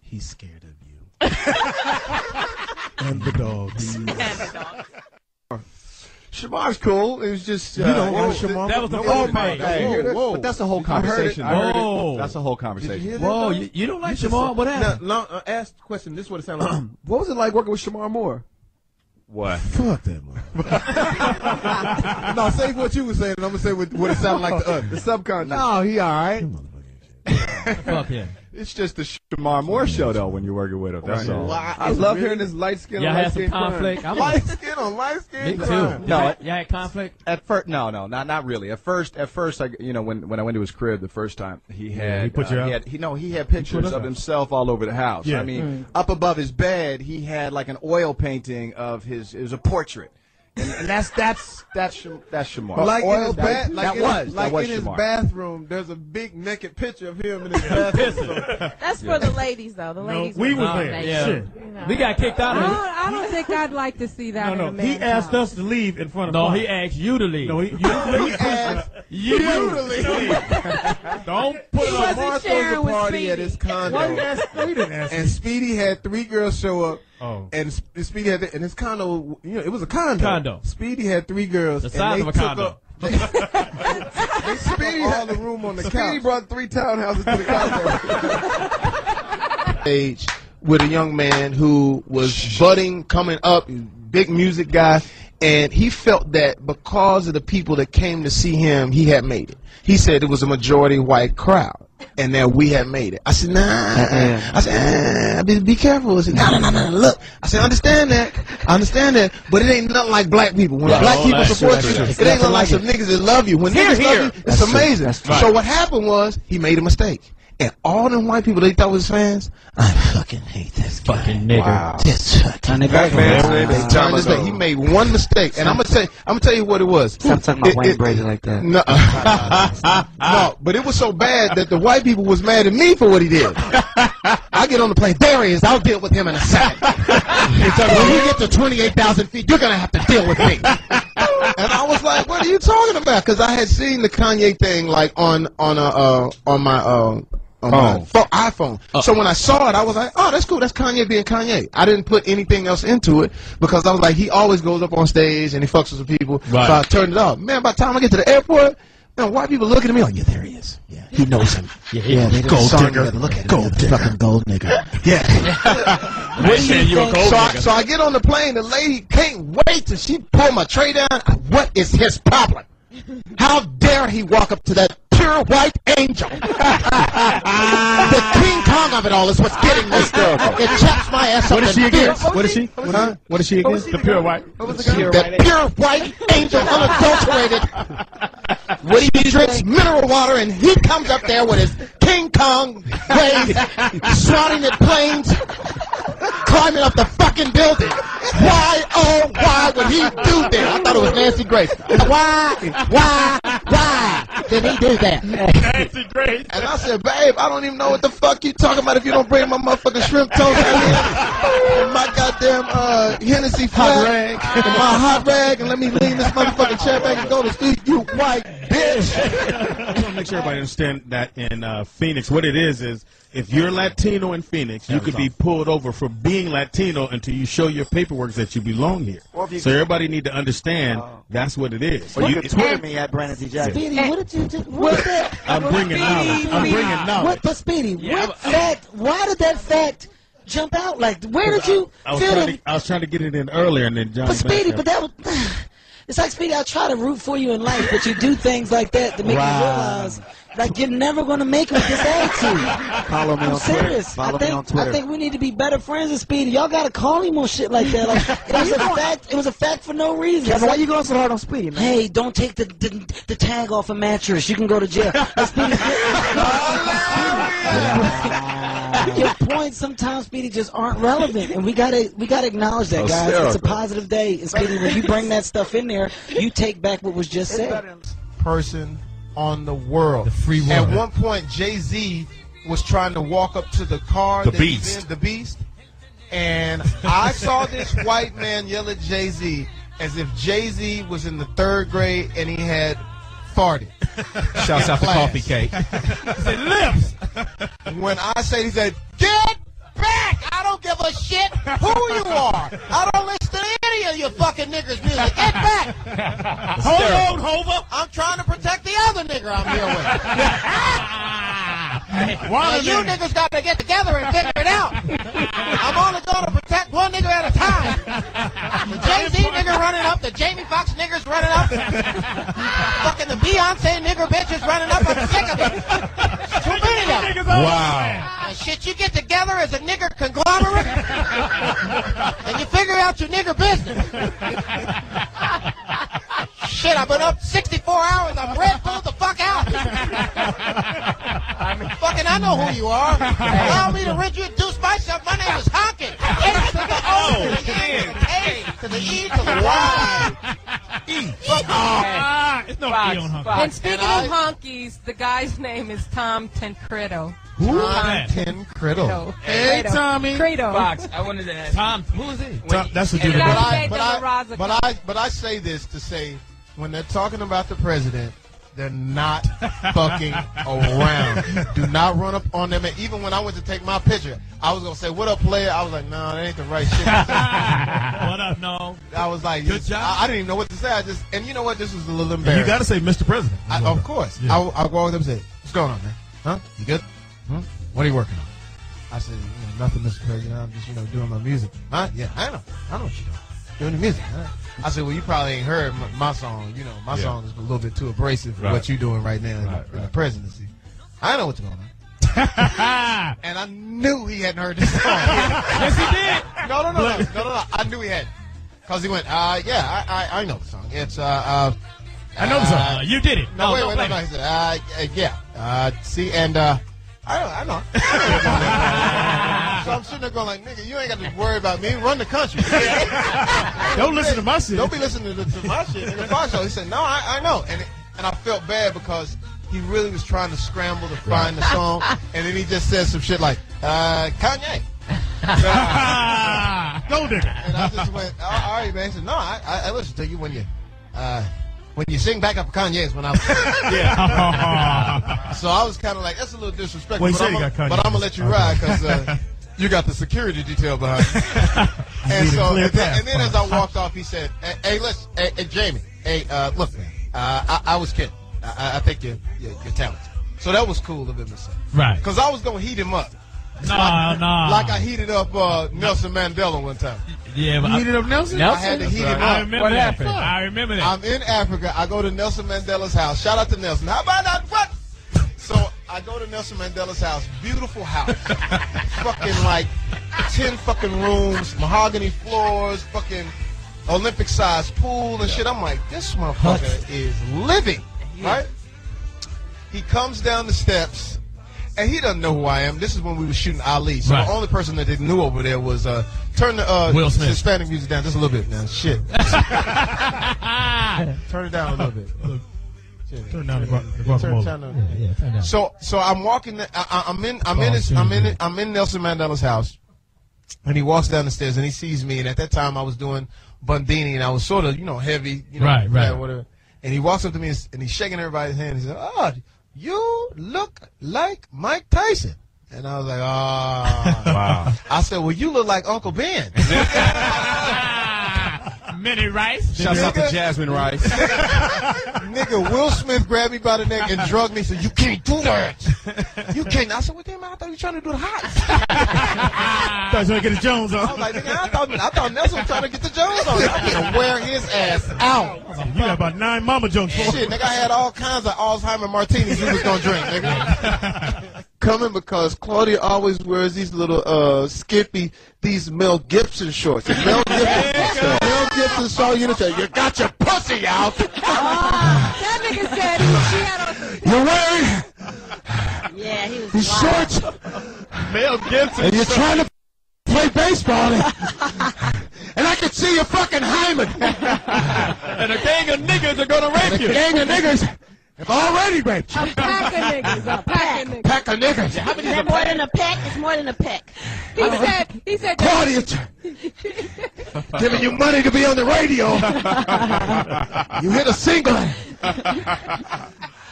he's scared of you.
And the dogs.
Shamar's cool. It was just
Shamar.
That was the first page.
But that's a whole conversation.
Whoa.
That's a whole conversation.
Whoa, you don't like Shamar? What happened?
No, ask the question. This is what it sounded like.
What was it like working with Shamar Moore?
What?
Fuck that motherfucker.
No, say what you were saying, and I'm going to say what it sounded like to us.
The subcontract.
No, he all right.
Fuck him.
It's just the Shamar Moore show, though, when you're working with him. That's all.
I love hearing this light skin
Y'all
on
had
light
some
skin
conflict.
Light skin on light skin.
Me too.
No,
y'all had conflict.
At first, no, not really. At first, when I went to his crib the first time, he had
he put you out?
he had pictures of himself all over the house.
Yeah.
I mean, up above his bed, he had like an oil painting of his. It was a portrait. And that's Shamar.
Like in his
his
bathroom, there's a big naked picture of him in his bathroom.
That's for the ladies, though. The ladies.
we was
would
there.
like
Yeah.
shit, you know.
We got kicked out of it.
I don't think I'd like to see that in a man's
He asked
house.
us to leave in front of
No,
Fox.
he asked you to leave.
No, he asked
you
to leave. Don't put
He
it
wasn't
Mars
sharing
throws a
with
party
Speedy.
at his condo.
Why you ask? He didn't ask
And
me.
Speedy had 3 girls show up.
Oh.
And Speedy had, and his condo, it was a condo. Speedy had 3 girls.
The size
and
of
they
a
took
condo.
up. Speedy had the room on the couch.
Speedy brought 3 townhouses to the condo.
Age
with a young man who was budding, coming up, big music guy, and he felt that because of the people that came to see him, he had made it. He said it was a majority white crowd, and that we had made it. I said, nah. I said, be careful. I said, no, look. I said, I understand that, but it ain't nothing like black people. When black people support you, it ain't nothing like some niggas that love you. When niggas love you, it's amazing. So what happened was, he made a mistake. And all them white people they thought was fans, I fucking hate this guy. Fucking nigger. Wow. He made one mistake, and I'm gonna tell you what it was.
Stop talking about Wayne Brady like that.
No, no, but it was so bad that the white people was mad at me for what he did. I get on the plane. There he is. I'll deal with him in a second. When you get to 28,000 feet, you're gonna have to deal with me. And I was like, what are you talking about? Because I had seen the Kanye thing like on my iPhone. So when I saw it, I was like, oh, that's cool. That's Kanye being Kanye. I didn't put anything else into it because I was like, he always goes up on stage and he fucks with some people. Right. So I turned it off. Man, by the time I get to the airport, man, white people looking at me like, yeah, there he is. Yeah, he knows him. Yeah, they gold digger. Look at gold digger. Fucking gold nigga. Yeah. So I get on the plane. The lady can't wait till she pull my tray down. What is his problem? How dare he walk up to that pure white angel? The King Kong of it all is what's getting me still. It chaps my ass up.
What is she against? What is she? What is she against?
The pure white.
The pure white angel, unadulterated. What he drinks mineral water, and he comes up there with his King Kong ways, swatting at planes, climbing up the fucking building. Why, oh, why would he do that? I thought it was Nancy Grace. Why did he do that?
Nancy Grace.
And I said, babe, I don't even know what the fuck you talking about if you don't bring my motherfucking shrimp toast and my goddamn Hennessy flat and my hot rag, and let me lean this motherfucking chair back and go to sleep, you white bitch.
I want to make sure everybody understand that in Phoenix, what it is if you're Latino in Phoenix, you could be pulled over for being Latino until you show your paperwork that you belong here. So everybody need to understand that's what it is.
Well, you can Twitter me at Brandon T. Jackson.
Speedy, what did you do? What's that?
I'm bringing knowledge.
What, but Speedy, what fact, why did that fact jump out? Like, where did you feel
I was trying to get it in earlier, and then John.
But Speedy, but that was... It's like, Speedy, I try to root for you in life, but you do things like that to make you realize, like, you're never going to make it with this attitude.
Follow me on Twitter.
Follow me on Twitter. I think we need to be better friends with Speedy. Y'all got to call him on shit like that. Like, it was a fact for no reason.
Kevin, why you going so hard on Speedy, man?
Hey, don't take the tag off a mattress. You can go to jail. Your points sometimes, Speedy, just aren't relevant, and we gotta acknowledge that, guys. It's a positive day, and Speedy, when you bring that stuff in there, you take back what was just said.
Person on the world.
The free world.
At one point, Jay-Z was trying to walk up to the car.
The Beast.
The Beast. And I saw this white man yell at Jay-Z as if Jay-Z was in the 3rd grade and he had farted.
Shouts out to Coffee Cake.
He said, lips. When I said, he said, get back! I don't give a shit who you are. I don't listen to any of your fucking niggers' music. Get back! Hold on, Hova. I'm trying to protect the other nigger I'm here with. Now you niggas got to get together and figure it out. I'm only going to protect one nigger at a time. The Jay-Z nigger running up, the Jamie Foxx niggers running up, fucking the Beyonce nigger bitches running up. I'm sick of it. Too many of them.
Wow.
Shit, you get together as a nigger conglomerate and you figure out your nigger business. Shit, I've been up 64 hours. I'm Red Bull the fuck out. I know who you are. Allow me to introduce myself. My name is Honkin. H to the O, to the N, to the E, to the Y.
It's no E on Honky.
And speaking of honkies, the guy's name is Tom Tancredo.
Who? Tom Tancredo.
Hey, Tommy.
Credo.
Fox, I wanted to ask.
Tom, who is he?
That's what you
But
I say this to say, when they're talking about the president, they're not fucking around. Do not run up on them. And even when I went to take my picture, I was going to say, what up, player? I was like, no, that ain't the right shit.
What up, no?
I was like,
good job.
I didn't even know what to say. And you know what? This was a little embarrassing.
You got to say Mr. President.
Of course. Yeah. I'll go with them and say, what's going on, man? Huh? You good? Huh? What are you working on? I said, nothing, Mr. President. I'm just, doing my music. Yeah, I know what you're doing. Doing the music. I said, well, you probably ain't heard my song. My song is a little bit too abrasive for what you're doing right now in the presidency. I know what's going on. And I knew he hadn't heard this song.
Yes, he did.
No. I knew he hadn't. Because he went, I know the song. It's, I
know the song. You did it.
No, wait. He said, see, and, I know. So I'm sitting there going like, nigga, you ain't got to worry about me. Run the country.
Don't listen to my shit.
Don't be listening to my shit. In the Foxx show, he said, no, I know. And I felt bad because he really was trying to scramble to find the song, and then he just said some shit like, Kanye.
Gold digger.
And I just went, all right, man. He said, no, I listen to you when you sing back up Kanye's when I was So I was kind of like, that's a little disrespectful, but I'm going to let you ride because you got the security detail behind you. And then as I walked off, he said, hey, listen, hey, Jamie, hey, look, man, I was kidding. I think you're talented. So that was cool of him to say.
Right.
Because I was going to heat him up.
No.
Like I heated up Nelson Mandela one time.
Yeah, but
heated up Nelson? I had to heat him up.
What happened? I remember that.
I'm in Africa. I go to Nelson Mandela's house. Shout out to Nelson. How about that? What? So I go to Nelson Mandela's house. Beautiful house. Fucking like 10 fucking rooms, mahogany floors, fucking Olympic-sized pool and shit. I'm like, this motherfucker is living, right? He comes down the steps. And he doesn't know who I am. This is when we were shooting Ali. So the only person that they knew over there was turn the
Will Smith.
Hispanic music down just a little bit now. Shit. Turn it down a little bit.
Turn down the guacamole.
Turn down. So I'm walking. I'm in Nelson Mandela's house, and he walks down the stairs and he sees me. And at that time I was doing Bundini and I was sort of heavy,
right,
whatever. And he walks up to me and he's shaking everybody's hand. He said, "Oh, you look like Mike Tyson." And I was like, wow. I said, well, you look like Uncle Ben.
Minnie Rice.
Shouts out to Jasmine Rice.
Nigga, Will Smith grabbed me by the neck and drugged me and said, you can't do that. You can't. I said, what damn, I thought you were trying to do the hots.
Thought you were trying to get the Jones on.
I was like, nigga, I thought Nelson was trying to get the Jones on. I'm going to wear his ass out.
You got about 9 Mama Jones for
shit, nigga, I had all kinds of Alzheimer martinis he was going to drink, nigga. Coming because Claudia always wears these little skimpy, these Mel Gibson shorts. And Mel Gibson saw you and said, you got your pussy out.
That nigga said she had
on. You're wearing
Yeah, he was
these shorts.
Mel Gibson.
And you're trying to play baseball. And I can see your fucking hymen.
And a gang of niggas are going to rape you.
And a gang of niggas have already raped you.
A pack of niggas. A pack of niggas.
Pack of niggas.
How many is that more than a peck? It's more than a peck.
He said
Claudia, giving you money to be on the radio. You hit a single.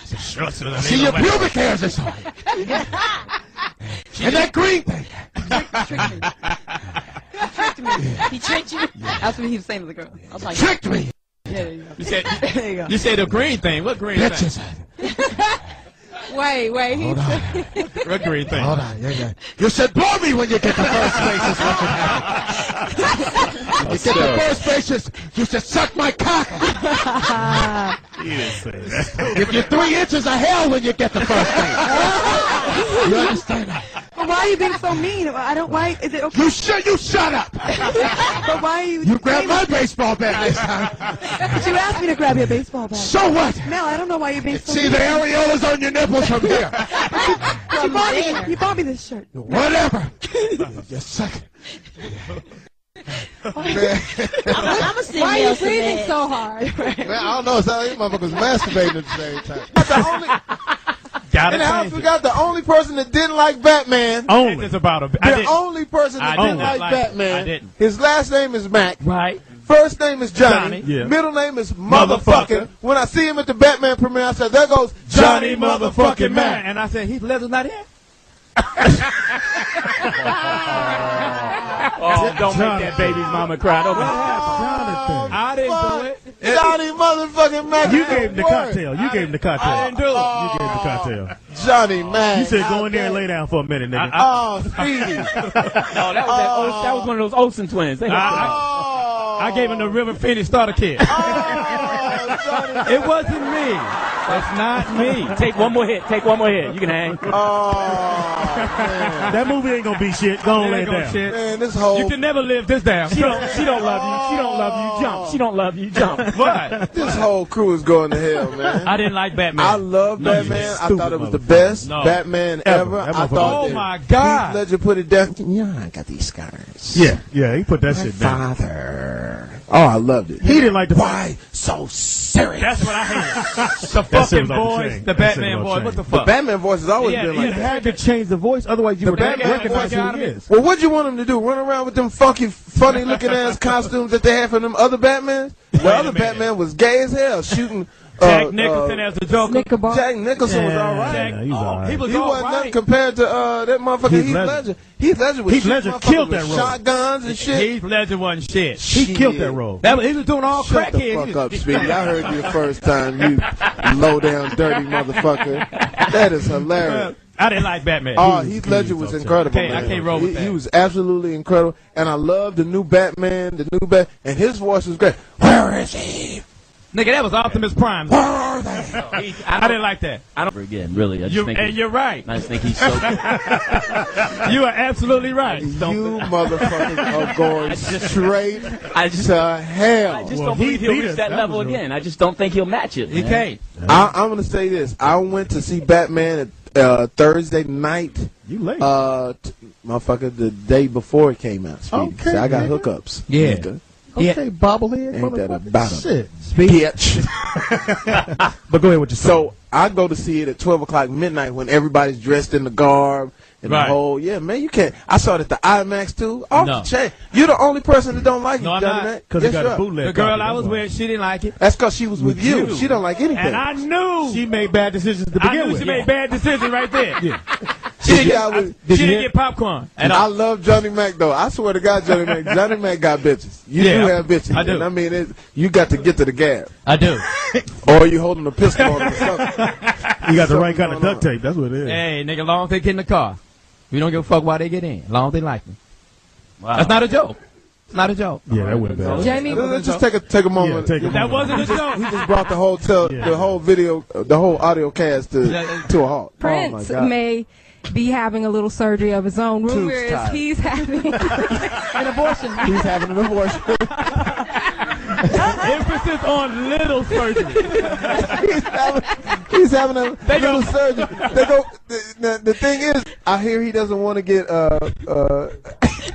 See your pubic hairs this hard. And that green thing.
He tricked you? That's what he was saying to the girl. I was like,
tricked me.
Yeah,
You said the green thing. What green
Bitches.
thing?
Wait.
What green thing?
Hold on. Yeah. You said blow me when you get the first base. Is what you have. When you get the first bases, you said suck my cock.
He didn't say that.
Give you 3 inches of hell when you get the first base. You understand that?
but why are you being so mean? I don't. Why is it okay?
You shut up.
But why are you?
You grabbed my baseball bat this time.
But you asked me to grab your baseball bat.
So what?
No, I don't know why you're being so
See
mean.
the areolas on your nipples from here.
You bought me this shirt.
Whatever. You suck.
I'm gonna see
why are you breathing so hard?
Man, I don't know. It's how these motherfuckers masturbating at the same time. We got the only person that didn't like Batman.
Only.
It's about a.
The only person that didn't like Batman.
I didn't.
His last name is Mac.
Right.
First name is Johnny.
Yeah.
Middle name is Motherfucker. When I see him at the Batman premiere, I said, there goes Johnny motherfucking Mac.
And I said, Heath Ledger's not here? Oh, don't make that baby's mama cry. Don't make
Jonathan.
I didn't do it.
Johnny motherfucking Mac.
You gave him the cocktail. I didn't do it. You gave him the cocktail.
Johnny, man.
You said go in there and lay down for a minute, nigga.
Oh, Speedy.
No, that was one of those Olsen twins.
I gave him the River Phoenix starter kit. It wasn't me. That's not me.
Take one more hit. Take one more hit. You can hang.
That movie ain't gonna be shit. Go on, lay down.
Shit.
Man, this whole
You can never live this down.
She don't love you. She don't love you. Jump. She don't love you. Jump.
What?
this whole crew is going to hell, man.
I didn't like Batman.
I love Batman. I thought it was the best Batman ever. I thought
oh my God.
Heath Ledger put it down. Yeah, I got these scars.
Yeah, he put that shit down.
Father. Oh, I loved it.
He didn't like the
Why so serious?
That's what I hated. The fucking voice, the Batman voice. What the fuck?
The Batman voice has always been like
You
that.
had to change the voice, otherwise you would not recognize who he is.
Well, what'd you want him to do? Run around with them funky, funny-looking ass costumes that they had from them other Batmans? The other Batman was gay as hell, shooting.
Jack Nicholson as the Joker.
Jack Nicholson was all right.
He was all right.
He was
He
all
wasn't nothing
right.
compared to that motherfucker Heath Ledger. Heath Ledger was
Heath Ledger killed that role.
Shotguns and shit.
Heath Ledger wasn't shit.
He killed that role.
He was doing all
Shut the
crackhead.
fuck up, Speedy. I heard you the first time, you low down, dirty motherfucker. That is hilarious.
I didn't like Batman.
Oh, Heath Ledger was incredible.
I can't roll with that.
He was absolutely incredible, and I love the new Batman. And his voice was great. Where is he?
Nigga, that was Optimus Prime.
Where are they?
I didn't like that.
I don't again, really. I just think
And you're right.
I just think he's so.
You are absolutely right.
You motherfuckers are going straight to hell.
I just don't believe he'll reach that level again. I just don't think he'll match it.
He can't.
I'm going to say this. I went to see Batman at Thursday night.
You late.
Motherfucker, the day before it came out. Speedy.
Okay,
So I got
nigga.
hookups.
Yeah.
Nigga.
Okay, bobblehead.
Ain't that
motherfucker.
about him?
Shit.
Bitch.
But go ahead with your story.
So I go to see it at 12 o'clock midnight when everybody's dressed in the garb and the whole, man, you can't. I saw it at the IMAX too. Off the chain. You're the only person that don't like it,
I'm
Johnny
not.
Mac.
Because
Yes,
got
you
a
are.
bootleg.
The girl
copy.
I was with, she didn't like it.
That's because she was with you. She don't like anything.
And I knew.
She made bad decisions to begin
I knew
with.
she made bad decisions right there.
Yeah.
She didn't get popcorn.
And I love Johnny Mac though. I swear to God, Johnny Mac. Johnny Mac got bitches. You do have bitches.
I do.
And I mean, you got to get to the gab.
I do.
Or you holding a pistol on or something.
You got the right kind of duct tape. That's what it is.
Hey, nigga, long as they get in the car. We don't give a fuck why they get in. Long as they like me. Wow. That's not a joke. It's not a joke.
Yeah, that would have been.
Jamie,
Let's just take a moment.
Yeah, take a
That
moment.
wasn't a joke.
He just brought the whole video, the whole audio cast to a halt.
Prince
oh my God.
may be having a little surgery of his own. Rumor is
tied.
he's having
An abortion.
He's having an abortion.
Emphasis on little surgery.
he's having a little surgery. They go. The thing is, I hear he doesn't want to get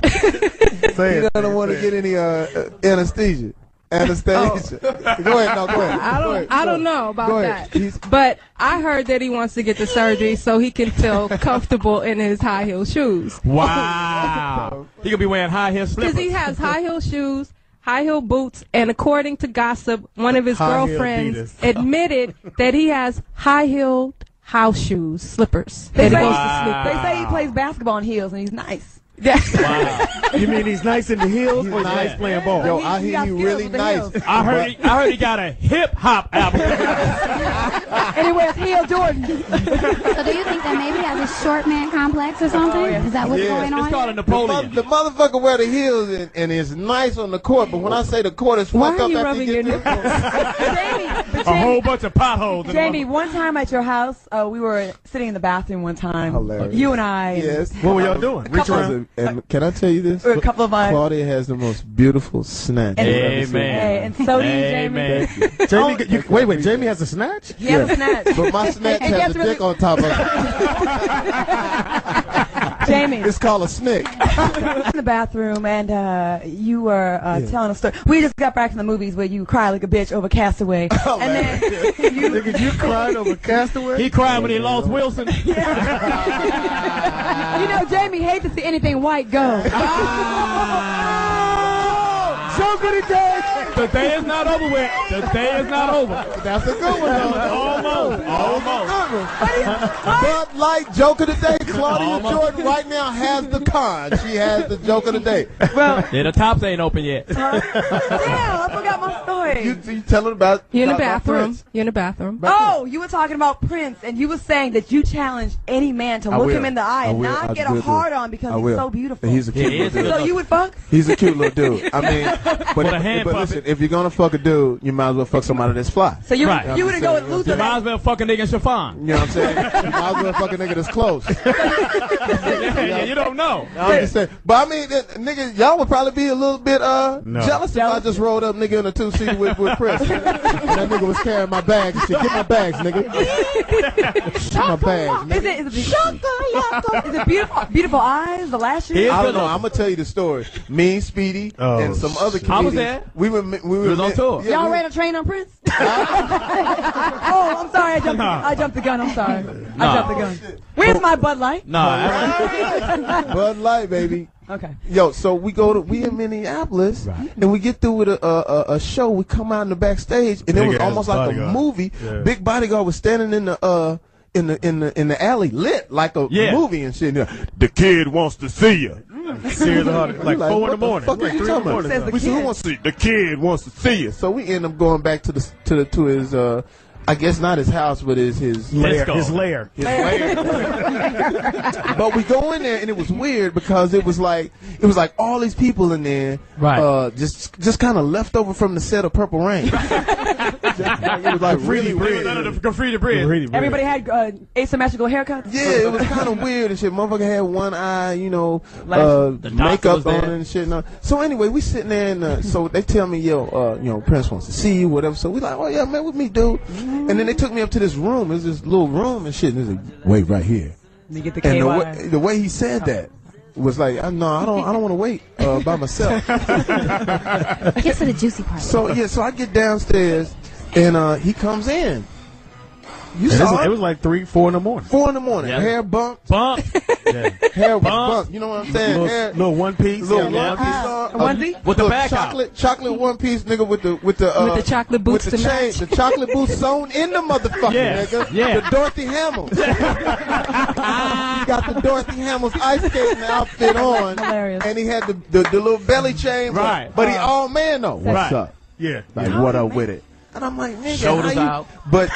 he doesn't want to get any anesthesia. Anastasia. Go ahead. No, go ahead.
I don't know about that. But I heard that he wants to get the surgery so he can feel comfortable in his high heel shoes.
Wow. He could be wearing high heel slippers.
Because he has high heel shoes, high heel boots, and according to gossip, one of his girlfriends admitted that he has high heeled house shoes, slippers.
They
that
say,
he goes to sleep
they
in.
say he plays basketball in heels and he's nice.
Wow.
You mean he's nice in the heels or he's
nice.
nice playing ball?
Yo, I hear you really nice.
I heard he got a hip hop album.
And he wears heel Jordans.
So do you think that maybe he has a short man complex or something? Is that what's going on?
It's called a Napoleon.
The motherfucker wear the heels and is nice on the court, but when I say the court is fucked up after he gets
Jamie,
A whole bunch of potholes.
Jamie, one time at your house, we were sitting in the bathroom one time.
Hilarious.
You and I.
Yes.
What were y'all doing? Reach around?
And can I tell you this?
A couple of my.
Claudia has the most beautiful snatch.
Amen.
Hey, and so do you, Jamie.
Amen.
Jamie, wait, Jamie has a snatch?
He has a snatch.
But my snatch
And
has a
guess
dick on top of it.
Jamie.
It's called a snick.
In the bathroom, and you were telling a story. We just got back from the movies where you cry like a bitch over Castaway.
Oh,
and
man.
then
Nigga, you cried over Castaway?
He cried when he lost Wilson.
you know, Jamie hates to see anything white go.
Joke of the day.
The day is not over with. The day is not over.
That's a good one, though.
Almost.
Bud Light joke of the day. Claudia Jordan right now has the con. She has the joke of the day.
Well,
Yeah, the tops ain't open yet.
damn, I forgot my story.
You telling about
You're in the
about
bathroom.
Prince.
You're in the bathroom.
Oh, you were talking about Prince, and you were saying that you challenge any man to look him in the eye and not get a hard on because he's so beautiful.
He's a cute little dude.
So you would fuck?
He's a cute little dude. I mean, but
hand
listen, if you're gonna fuck a dude, you might as well fuck somebody that's fly.
So you wouldn't go with Luther.
You might as well fuck a nigga in chiffon.
You know what I'm saying? You might as well fuck a nigga that's close.
Yeah, you don't know.
I'm just saying. But I mean, nigga, y'all would probably be a little bit jealous if I just rolled up nigga in a 2-seater with Chris. And that nigga was carrying my bags and shit. Get my bags, nigga. Get my bags, nigga.
Is it beautiful eyes, the lashes?
I don't know. I'm gonna tell you the story. Me, Speedy, and some other comedians.
I was there.
We was
on tour.
Y'all ran a train on Prince? Oh, I'm sorry. I jumped the gun. I'm sorry. I jumped the gun. Where's my Bud Light?
Bud Light, baby.
Okay.
Yo, so we in Minneapolis, and we get through with a show. We come out in the backstage, and it was almost like a movie.
Yeah.
Big Bodyguard was standing in the alley, lit like a movie and shit. The kid wants to see you.
Like 4 in the morning.
Like 3 in the morning. We said, who wants to see you? The kid wants to see you. So we end up going back to his I guess not his house, but his
lair. His lair.
But we go in there, and it was weird because it was like all these people in there, just kind of left over from the set of Purple Rain. It was like really weird.
Everybody had asymmetrical haircuts.
Yeah, it was kind of weird and shit. Motherfucker had one eye, makeup on and shit. So anyway, we sitting there, and so they tell me, Prince wants to see you, whatever. So we like, oh yeah, man, with me, dude. And then they took me up to this room. It was this little room and shit. And they was like, wait right here.
You get the
the way he said that was like, I don't want to wait by myself.
Get to the juicy part.
So I get downstairs, and he comes in. You saw
it was like 3, 4 in the morning.
4 in the morning. Yeah. Hair bump. Hair bump. You know what I'm saying?
Little one piece.
Onesie?
With the back
chocolate one piece, nigga, with the
chocolate boots
with the chain, the chocolate boots sewn in the motherfucker, nigga.
Yeah.
The Dorothy Hamills. He got the Dorothy Hamills ice skating outfit on.
Hilarious.
And he had the little belly chain.
Right.
But he all man though. What's up?
Yeah.
Like what up with it? And I'm like, nigga,
shoulders out.
But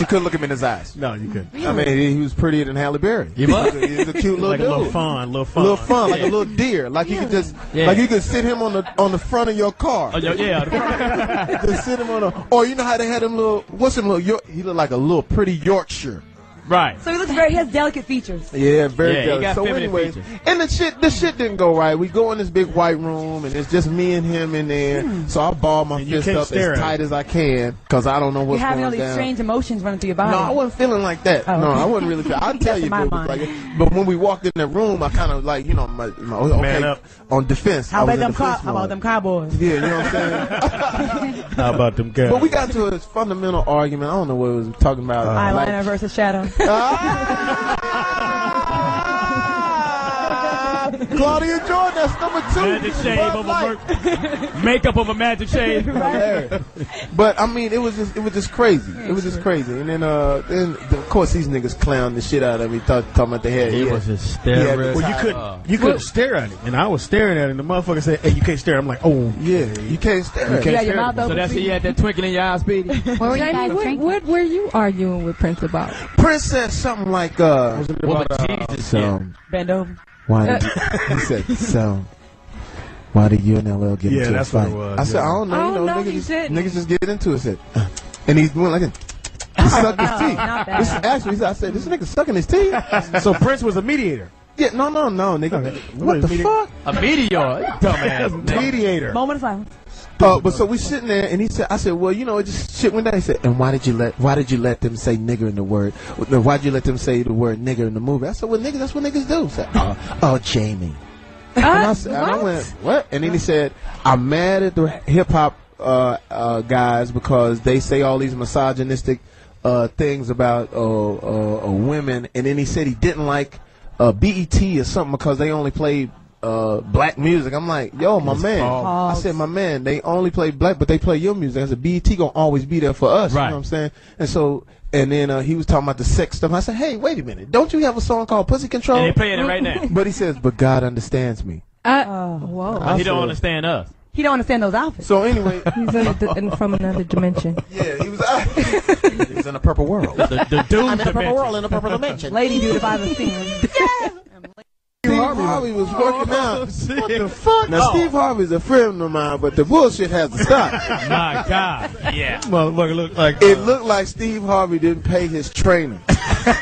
you couldn't look him in his eyes.
No, you couldn't.
I mean, he was prettier than Halle Berry.
He was.
He's a cute little
like
dude.
A little fun,
like a little deer. Like you could just, like you could sit him on the front of your car.
Oh, yeah.
Just sit him on or you know how they had him little, he looked like a little pretty Yorkshire.
Right.
So he has delicate features.
Yeah, very delicate.
He got
so
anyway,
and the shit didn't go right. We go in this big white room, and it's just me and him in there. So I ball my fist up as tight as I can, because I don't know what's going down.
You're having all these strange emotions running through your body.
No, I wasn't feeling like that.
Oh, okay.
No, I wasn't really feeling. I'll tell you, dude, like, but when we walked in the room, I kind of like, man up on defense.
How about them Cowboys?
Yeah, you know what I'm saying?
How about them guys?
But we got into a fundamental argument. I don't know what it was talking about.
Eyeliner versus shadow.
Claudia Jordan, that's number 2.
Magic shave over makeup over magic shave.
But I mean, it was just crazy. It was just crazy. And then of course these niggas clowned the shit out of me, talking about the head.
He was hysterical.
Well, you couldn't stare at it, and I was staring at it. And the motherfucker said, "Hey, you can't stare." I'm like, "Oh,
yeah, you can't stare."
Your mouth open.
So that's he had that twinkle in your eye, Speedy.
Jamie, what were you arguing with Prince about?
Prince said something like,
bend over.
He said, so, why did you and LL get into a fight?
What it was.
I said, I don't know. Niggas just get into it. And he's doing like he sucked his teeth. I said, this nigga sucking his teeth.
So Prince was a mediator.
Yeah, no, nigga. What the fuck?
A meteor, dumbass.
Mediator.
Moment of silence.
But so we sitting there, and I said, well, it just shit went down. He said, and why did you let them say nigger in the word? Why did you let them say the word nigger in the movie? I said, well, nigga, that's what niggas do. I said, Jamie. And I went, what? And then he said, I'm mad at the hip hop guys because they say all these misogynistic things about women. And then he said he didn't like BET or something because they only played black music. I'm like, yo, my man. I said, my man, they only play black, but they play your music. I said, BET gonna always be there for us.
Right.
You know what I'm saying? And so, and then he was talking about the sex stuff. I said, hey, wait a minute. Don't you have a song called Pussy Control?
And they playing it right now.
But he says, but God understands me.
Whoa.
He don't understand us.
He don't understand those outfits.
So anyway,
he's from another dimension.
Yeah, he was.
He's in a purple world.
The doom I'm in a purple world in a purple dimension.
Lady dude, if I ever seen him. Yes.
Steve Harvey was working out. What the fuck? Now, Steve Harvey's a friend of mine, but the bullshit has to stop.
My God.
Yeah. Motherfucker looked like.
It looked like Steve Harvey didn't pay his trainer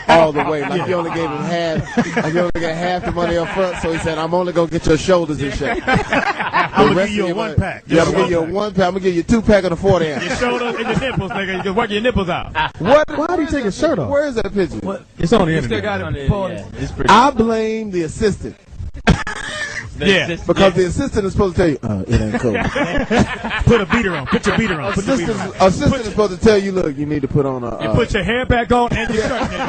all the way. Like he only gave him half. Like he only got half the money up front. So he said, "I'm only gonna get your shoulders in shape.
I'm gonna give you a 1-pack.
Yeah, I'm gonna give you a 1-pack. I'm gonna give you a 2-pack and a 40 ounce.
Your shoulders and your nipples, nigga. You can work your nipples out.
What?
Why did he take his shirt off?
Where is that picture?
It's on the
You still got
internet.
it on the
It's pretty.
I blame the assistant.
Yeah.
Because the assistant is supposed to tell you, it ain't cool.
Put a beater on. Put your beater on. Put your beater on.
Assistant is supposed to tell you, look, you need to put on a.
You put your hair back on and your shirt, nigga. Put your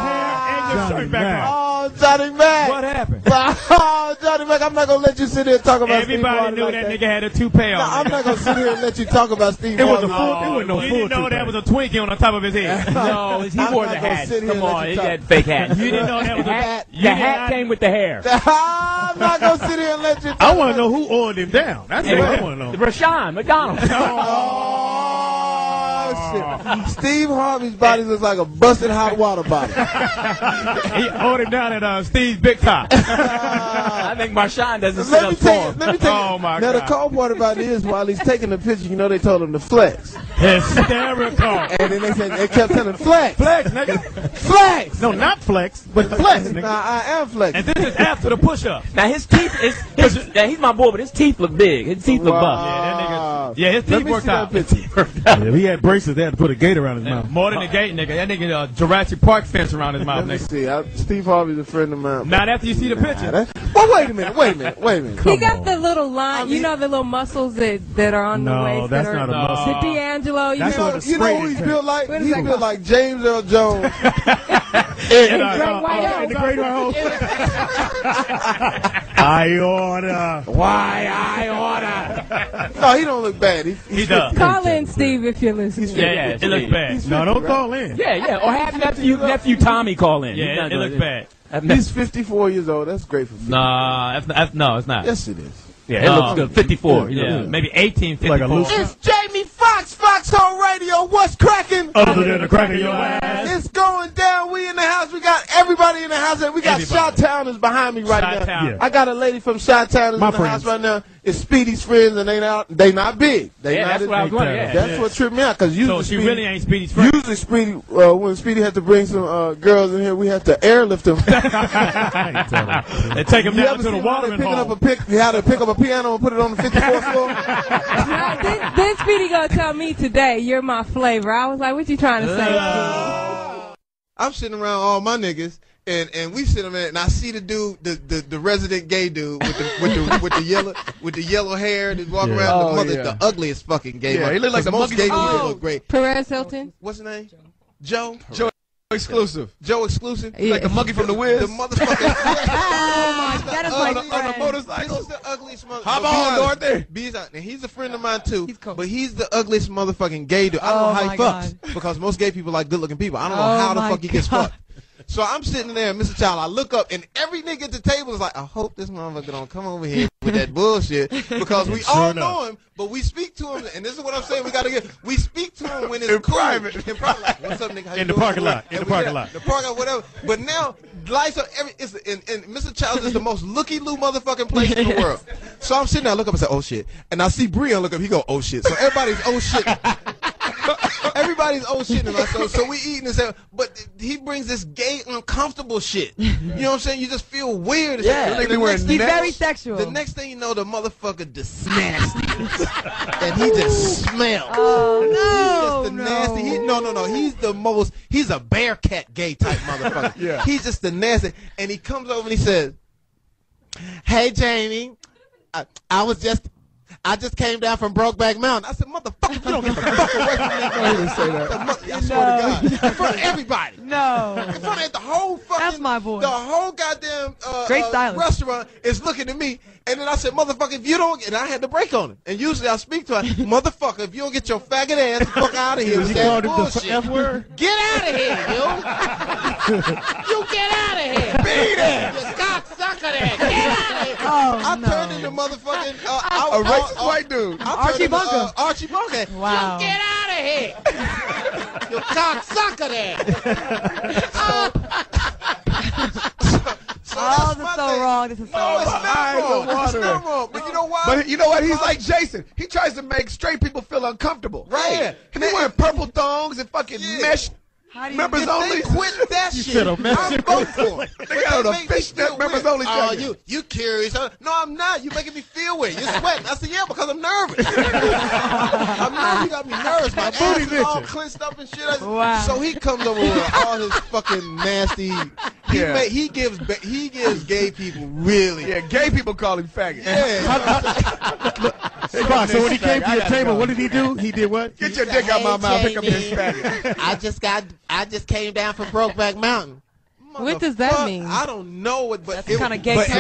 hair and your shirt back on.
Oh, Johnny Mac.
What happened?
Oh, Johnny Mac, I'm not going to let you sit here and talk about Steve
Everybody
Harvey
knew
like
that nigga had a toupee on.
No, I'm not going to sit here and let you talk about Steve
It was
Harvey.
a full. It was no
You
full.
didn't know that was a Twinkie on the top of his head.
No, he
I'm
wore
not
the
gonna
hat.
sit here
Come
and let
on,
you
he
talk.
had fake hat.
You didn't know that was a hat.
The hat came with the hair.
I'm not going to sit here and let you talk.
I want to know who oiled him down. That's what I want to know.
Rashawn McDonald.
Oh, shit. Steve Harvey's body looks like a busted hot water bottle.
He owed him down at Steve's Big Top.
I think Marshawn doesn't sit
Let
up
me
tall.
take it.
Oh, my
Now, the
God.
cold part about it is, while he's taking the picture, you know, they told him to flex.
Hysterical.
And then they kept telling him, flex.
Flex, nigga.
Flex.
No, not flex, but flex, nigga.
Nah, I am flexing.
And this is after the push-up.
Now his teeth now he's my boy, but his teeth look big. His teeth look buff.
Yeah, that nigga. Yeah, his
Let
teeth
me
worked
see
out.
that picture.
If he had braces, they had to put a gate around his mouth.
More than the gate, nigga. That nigga Jurassic Park fence around his mouth,
Let me
nigga.
see. Steve Harvey's a friend of mine.
Not after you see the picture.
Well, wait a minute.
He got the little line, you know, the little muscles that are on the
No,
waist.
that's
that
not
are,
a muscle.
To D'Angelo, you
That's
know.
what a
You know who he's built like? He's built like James Earl Jones.
In the Great White Hope. I order.
Why I order?
No, he don't look bad.
He does.
Call in, Steve, if you're listening.
Yeah,
It looks bad.
No, don't call in.
Yeah. Or have nephew Tommy call in.
Yeah, it looks bad.
He's 54 years old. That's great for 50.
Nah, no, it's not.
Yes, it is.
Yeah, it looks good. 54.
Yeah, maybe 18, 54.
Like a loose.
It's Jamie Foxx, Foxxhole Radio. What's cracking?
Other than the crack of your ass.
It's going down. We in the house. We got everybody in the house. And we got Chi-Town is behind me right now.
Chi-Town.
Yeah.
I got a lady from Chi-Town is
My
in the house
friends.
right now. It's Speedy's friends, and they not big. They
Yeah,
not
that's
as-
what I was wondering. Yeah.
That's what tripped me out. Because usually
So she
Speedy,
really ain't Speedy's friend.
usually Speedy, when Speedy had to bring some girls in here, we had to airlift them.
They take him
You
down
ever
to the
seen how they
watering
picking
hole.
up how to pick up a piano and put it on the 54th floor?
Then Speedy gonna tell me today, you're my flavor. I was like, what you trying to say?
I'm sitting around all my niggas, and we sitting there, and I see the dude, the resident gay dude with the yellow hair that's walking around. The ugliest fucking gay.
Yeah, he look like the
most
monkey
gay dudes look great.
Perez Hilton?
What's his name? Joe
Exclusive.
Joe Exclusive.
Yeah.
Like the monkey from the Wiz.
The motherfucker.
Oh my, that is my
on the
friend.
motorcycle. He's the ugliest motherfucker.
Hop on, Dorothy.
And he's a friend of mine too.
Cool.
But he's the ugliest motherfucking gay dude. I don't know how he fucks because most gay people like good looking people. I don't know how the fuck he gets fucked. So I'm sitting there, Mr. Child. I look up, and every nigga at the table is like, I hope this motherfucker don't come over here with that bullshit because we all know him, but we speak to him, and this is what I'm saying. We speak to him when it's
In
cool.
private.
In private. Like, what's up, nigga? How you
In the
doing?
parking lot. In the parking lot.
The parking lot, whatever. But now lights are and Mr. Childs is the most looky-loo motherfucking place in the world. So I'm sitting there, I look up and say, oh shit, and I see Breon look up, he go, oh shit. So everybody's oh shit. Everybody's oh shit in us. So we eating and say, but he brings this gay, uncomfortable shit. You know what I'm saying? You just feel weird.
Yeah.
And the next
He's
thing-
very sexual.
The next thing you know, the motherfucker just nasty. And he just smells.
Oh,
He's
no,
just the nasty. He's a bear cat gay type motherfucker.
Yeah.
He's just the nasty. And he comes over and he says, hey, Jamie, I just came down from Brokeback Mountain. I said, motherfucker, you don't get the fuck away from me. I didn't say that. I swear to God. In front of everybody.
No.
In front of the whole fucking.
That's my boy.
The whole goddamn
Great stylist.
restaurant is looking at me. And then I said, motherfucker, if you don't, and I had to break on him. And usually I speak to her, motherfucker, if you don't get your faggot ass the fuck out of here with that bullshit.
F word?
Get out of here, you. You get out of here. Be there. You cocksucker.
I turned into motherfucking
a racist white dude.
Archie Bunker. Archie Bunker.
Wow.
Get out of here. You cocksucker there.
Oh, this is so wrong. This is so wrong.
It's not wrong. But you know why?
But you know what? He's like Jason. He tries to make straight people feel uncomfortable.
Right.
Yeah. And they wearing purple thongs and fucking mesh members only.
Quit that shit. I'm voting for it.
They got on a fishnet members only jacket.
You curious? Huh? No, I'm not. You making me feel weird. You're sweating. I said, yeah, because I'm nervous. I'm nervous. You got me nervous. My booty is all clenched up and shit.
Wow.
So he comes over with all his fucking nasty. He gives gay people really.
Yeah, gay people call him faggot.
Hey, Fox, so when he came to your table, what did he do? He did what?
Get your dick out my mouth. Pick up this faggot.
I just came down from Brokeback Mountain.
What does that mean?
I don't know what, but
That's kind of gay.
But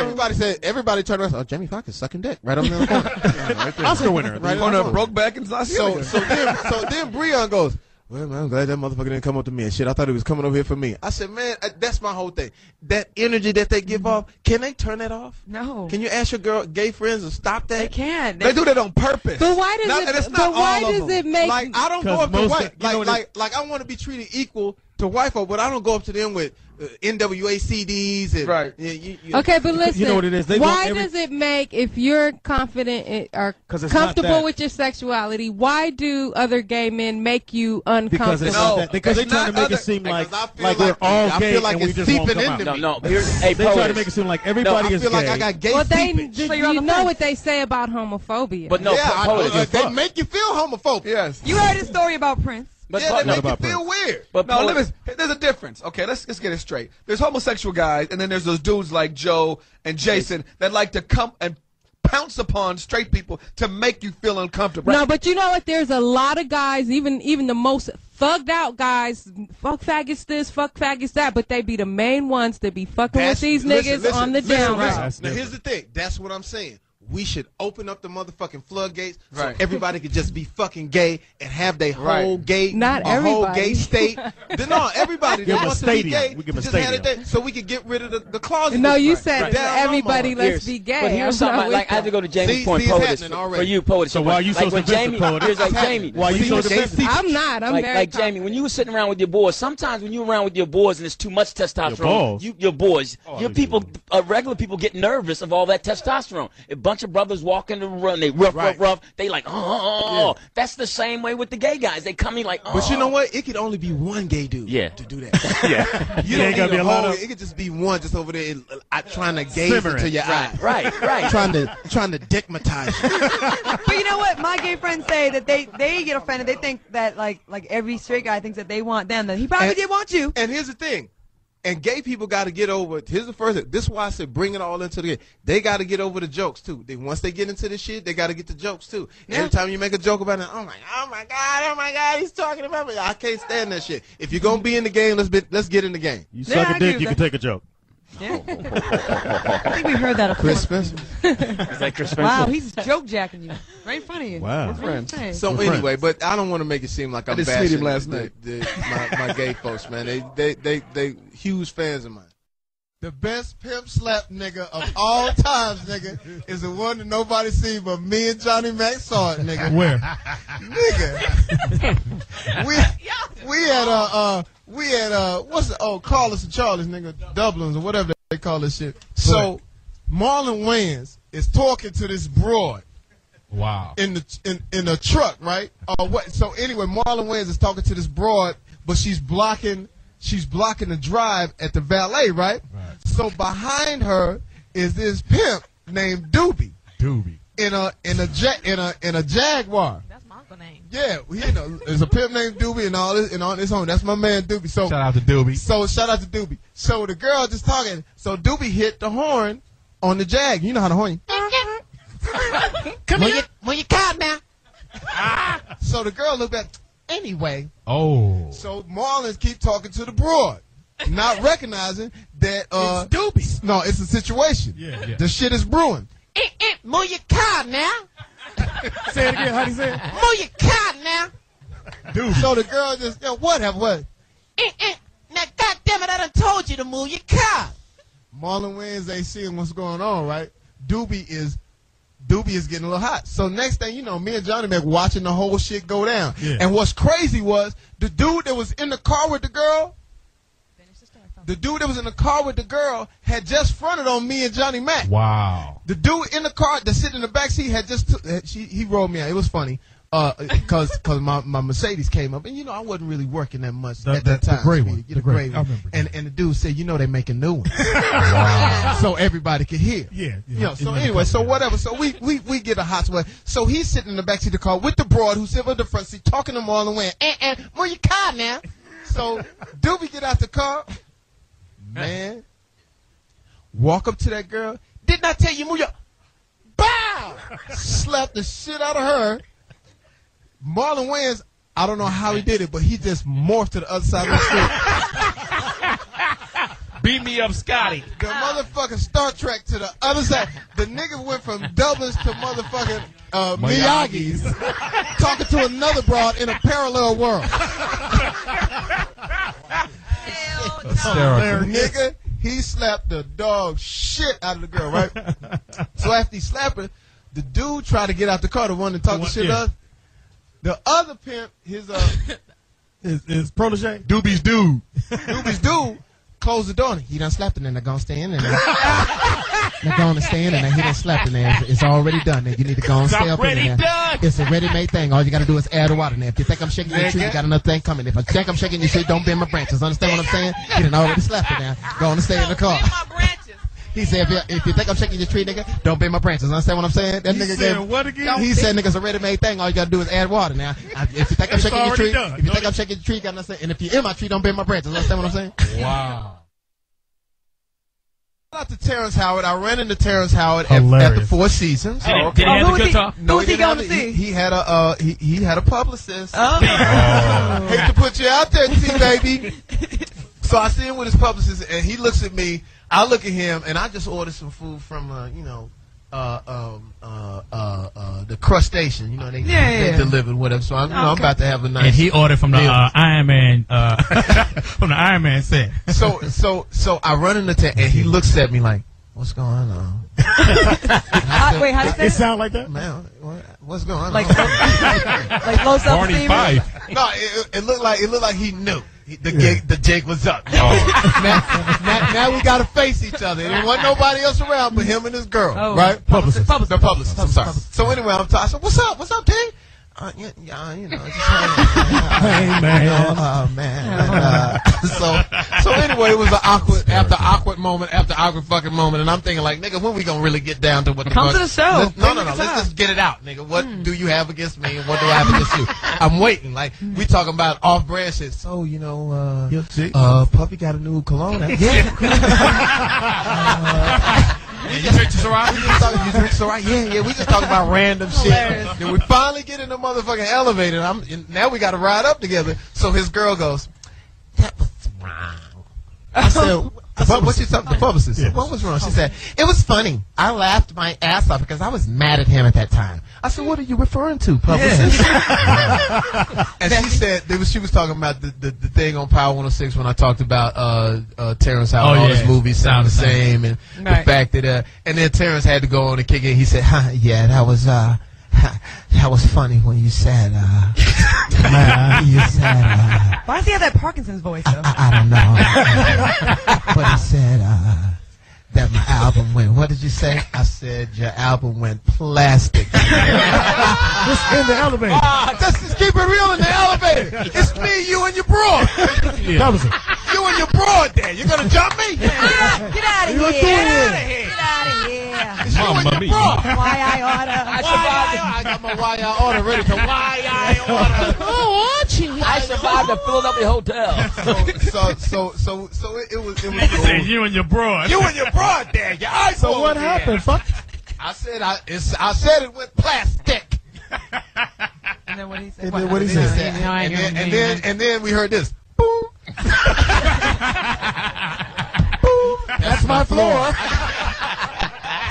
everybody turned around. Oh, Jamie Foxx is sucking dick right over there.
Oscar winner.
Right
on a Brokeback and
So then Breon goes, well, man, I'm glad that motherfucker didn't come up to me and shit. I thought he was coming over here for me. I said, man, that's my whole thing. That energy that they give off, can they turn that off?
No.
Can you ask your gay friends to stop that?
They can't.
They do that on purpose.
But why does it make?
Like I don't go up to white. Like I want to be treated equal to white folk, but I don't go up to them with NWA CDs and
right.
Okay, but listen.
You know what it is?
Why does it make, if you're confident or comfortable with your sexuality, why do other gay men make you uncomfortable?
Because they're trying to make it seem like we're all gay and we just won't come out.
No.
They try to make it seem like everybody is gay.
I feel like I got gay
You know what they say about homophobia.
But no,
they make you feel homophobic.
Yes.
You heard his story about Prince.
But
they make you feel weird.
But no, there's a difference. Okay, let's get it straight. There's homosexual guys, and then there's those dudes like Joe and Jason that like to come and pounce upon straight people to make you feel uncomfortable.
No, but you know what? There's a lot of guys, even the most thugged out guys, fuck faggots this, fuck faggots that, but they be the main ones that be fucking with these niggas on the down.
Now here's the thing. That's what I'm saying. We should open up the motherfucking floodgates so everybody could just be fucking gay and have their whole gay, whole gay state. No, everybody that wants to be gay, just have it there so we could get rid of the closet.
No, you said everybody let's be gay.
But here's something like I had to go to Jamie's point, POTUS, for you, POTUS.
So why you so defensive, POTUS?
Here's like Jamie.
Why you so defensive?
I'm not. I'm very
like Jamie. When you were sitting around with your boys, sometimes when you're around with your boys and there's too much testosterone, your boys, your people, regular people get nervous of all that testosterone. A bunch of brothers walk in the run, they rough. They like, That's the same way with the gay guys. They come in like,
But you know what? It could only be one gay dude to do that. You don't
gotta be a lot of.
It could just be one just over there trying to gaze into your eyes.
Right.
trying to dickmatize you.
But you know what? My gay friends say that they get offended. They think that like every straight guy thinks that they want them. That he probably did want you.
And here's the thing. And gay people got to get over. Here's the first thing. This is why I said bring it all into the game. They got to get over the jokes too. Once they get into this shit, they got to get the jokes too. Every time you make a joke about it, oh my god, he's talking about me. I can't stand that shit. If you're gonna be in the game, let's get in the game.
You suck a dick, you can take a joke.
Yeah. I think we heard that before.
Chris Spencer.
It's like Chris Spencer.
Wow, he's joke jacking you. Very funny.
Wow.
We're friends.
So anyway, but I don't want to make it seem like I'm
just meet him
bashing
last night.
my gay folks, man. They huge fans of mine. The best pimp slap nigga of all times, nigga, is the one that nobody seen but me and Johnny Mac saw it, nigga.
Where?
Nigga. we had what's the Carlos and Charlie's, nigga, Dublins or whatever they call this shit. So Marlon Wayans is talking to this broad.
Wow.
In the truck, right? So anyway, Marlon Wayans is talking to this broad, but she's blocking the drive at the valet, right? So behind her is this pimp named Doobie. In a Jaguar.
That's my uncle name.
Yeah, there's a pimp named Doobie and all this home. That's my man Doobie. So
shout out to Doobie.
So the girl just talking. So Doobie hit the horn on the Jag. You know how to horn.
Come here. Move your car now.
So the girl looked back. Anyway.
Oh.
So Marlins keep talking to the broad, not recognizing that
it's Doobie.
No, it's a situation.
Yeah.
The shit is brewing.
Move your car now.
Say it again. How do you say it?
Move your car now.
Dude.
So the girl just what?
Now goddamn it, I done told you to move your car.
Marlon Wayans ain't seeing what's going on, right? Doobie is getting a little hot. So next thing you know, me and Johnny Mac watching the whole shit go down. Yeah. And what's crazy was the dude that was in the car with the girl. The dude that was in the car with the girl had just fronted on me and Johnny Mac.
Wow.
The dude in the car that sitting in the back seat had just he rolled me out. It was funny. Cause my Mercedes came up, and you know I wasn't really working that much at that time.
The gray one.
The gray one. And the dude said, you know they making new ones. Wow. So everybody could hear.
Yeah.
You know. So anyway, so whatever. So we get a hot sweat. So he's sitting in the back seat of the car with the broad who's sitting in the front seat talking to Marlon Wayans. Move your car now. So Doobie get out the car. Man, walk up to that girl. Didn't I tell you move your? Bow. Slap the shit out of her. Marlon Wayans, I don't know how he did it, but he just morphed to the other side of the street.
Beat me up, Scotty.
The motherfucking Star Trek to the other side. The nigga went from Dublin's to motherfucking Miyagi's, talking to another broad in a parallel world. Nigga, he slapped the dog shit out of the girl, right? So after he slapped her, the dude tried to get out the car, the one that talked the shit to us. The other pimp, his
protege,
Doobie's dude, closed the door. And he done slapped her, and they're gonna stay in there. They're gonna stay in there. He done slapped in there. It's already done. Then you need to go and stay up in there.
Done.
It's a ready-made thing. All you gotta do is add the water in there. If you think I'm shaking your tree, you got another thing coming. If I think I'm shaking your tree, don't bend my branches. Understand what I'm saying? You done already slapped it now. Go on and stay in the car. He said, if you think I'm shaking your tree, nigga, don't bend my branches. Understand what I'm saying? That nigga said,
what again?
He said, nigga's a ready-made thing. All you gotta do is add water now. If you think I'm shaking your tree, if you think I'm shaking your tree, got nothing. And if you're in my tree, don't bend my branches. Understand what I'm saying?
Wow.
Shout out to Terrence Howard. I ran into Terrence Howard at the Four Seasons.
Did he have a good talk?
No, he going to see? He had a publicist. Hate to put you out there, T-baby. So I see him with his publicist, and he looks at me. I look at him, and I just ordered some food from, the crustacean. You know, they delivered whatever. So I'm about to have a nice.
And he ordered from the Iron Man, from the Iron Man set.
So I run into Terrence, and he looks at me like, "What's going on?"
Wait, how does
it sound like that?
Man, what's going on?
Like low self-esteem?
No, it looked like he knew. The jig was up. Now we got to face each other. There wasn't nobody else around but him and his girl, right?
Publicist.
The publicist. I'm sorry. So anyway, I'm talking. So what's up? What's up, T? You know, just
hey, man.
Man. So anyway, it was an awkward fucking moment, and I'm thinking like, nigga, when we gonna really get down to what the
Come to the show.
No. Let's just get it out, nigga. What do you have against me, and what do I have against you? I'm waiting. Like we talking about off-brand shit. So you know, Puppy got a new cologne.
You drink Ciroc?
You drink Ciroc? Yeah. We just talking about random shit. Then we finally get in the motherfucking elevator. Now we got to ride up together. So his girl goes, "That was wrong." I said, "What's your talking?" The publicist. Yes. What was wrong? She said, "It was funny. I laughed my ass off because I was mad at him at that time." I said, "What are you referring to, publicist?" And she said, she was talking about the thing on Power 106 when I talked about Terrence Howard, all his movies sound the same, and the fact that, and then Terrence had to go on and kick in. He said, "Yeah, that was funny when you said,
why does he have that Parkinson's voice, though?
I don't know. But he said, that my album went, what did you say? I said, your album went plastic."
Just in the elevator.
Let's just keep it real in the elevator. It's me, you, and your broad.
That was it.
You and your broad there. You're going to jump me?
Get out of here. Get out of here.
It's you and your broad.
Why I order.
I got my why I order ready to why I order.
Oh, aren't you? I survived the Philadelphia hotel.
So it was.
You said you and your broad.
You and your broad there. Your eyes.
So what happened? Fuck.
I said it went plastic.
And then what he said?
And then we heard this. Boom. Boom. That's my floor.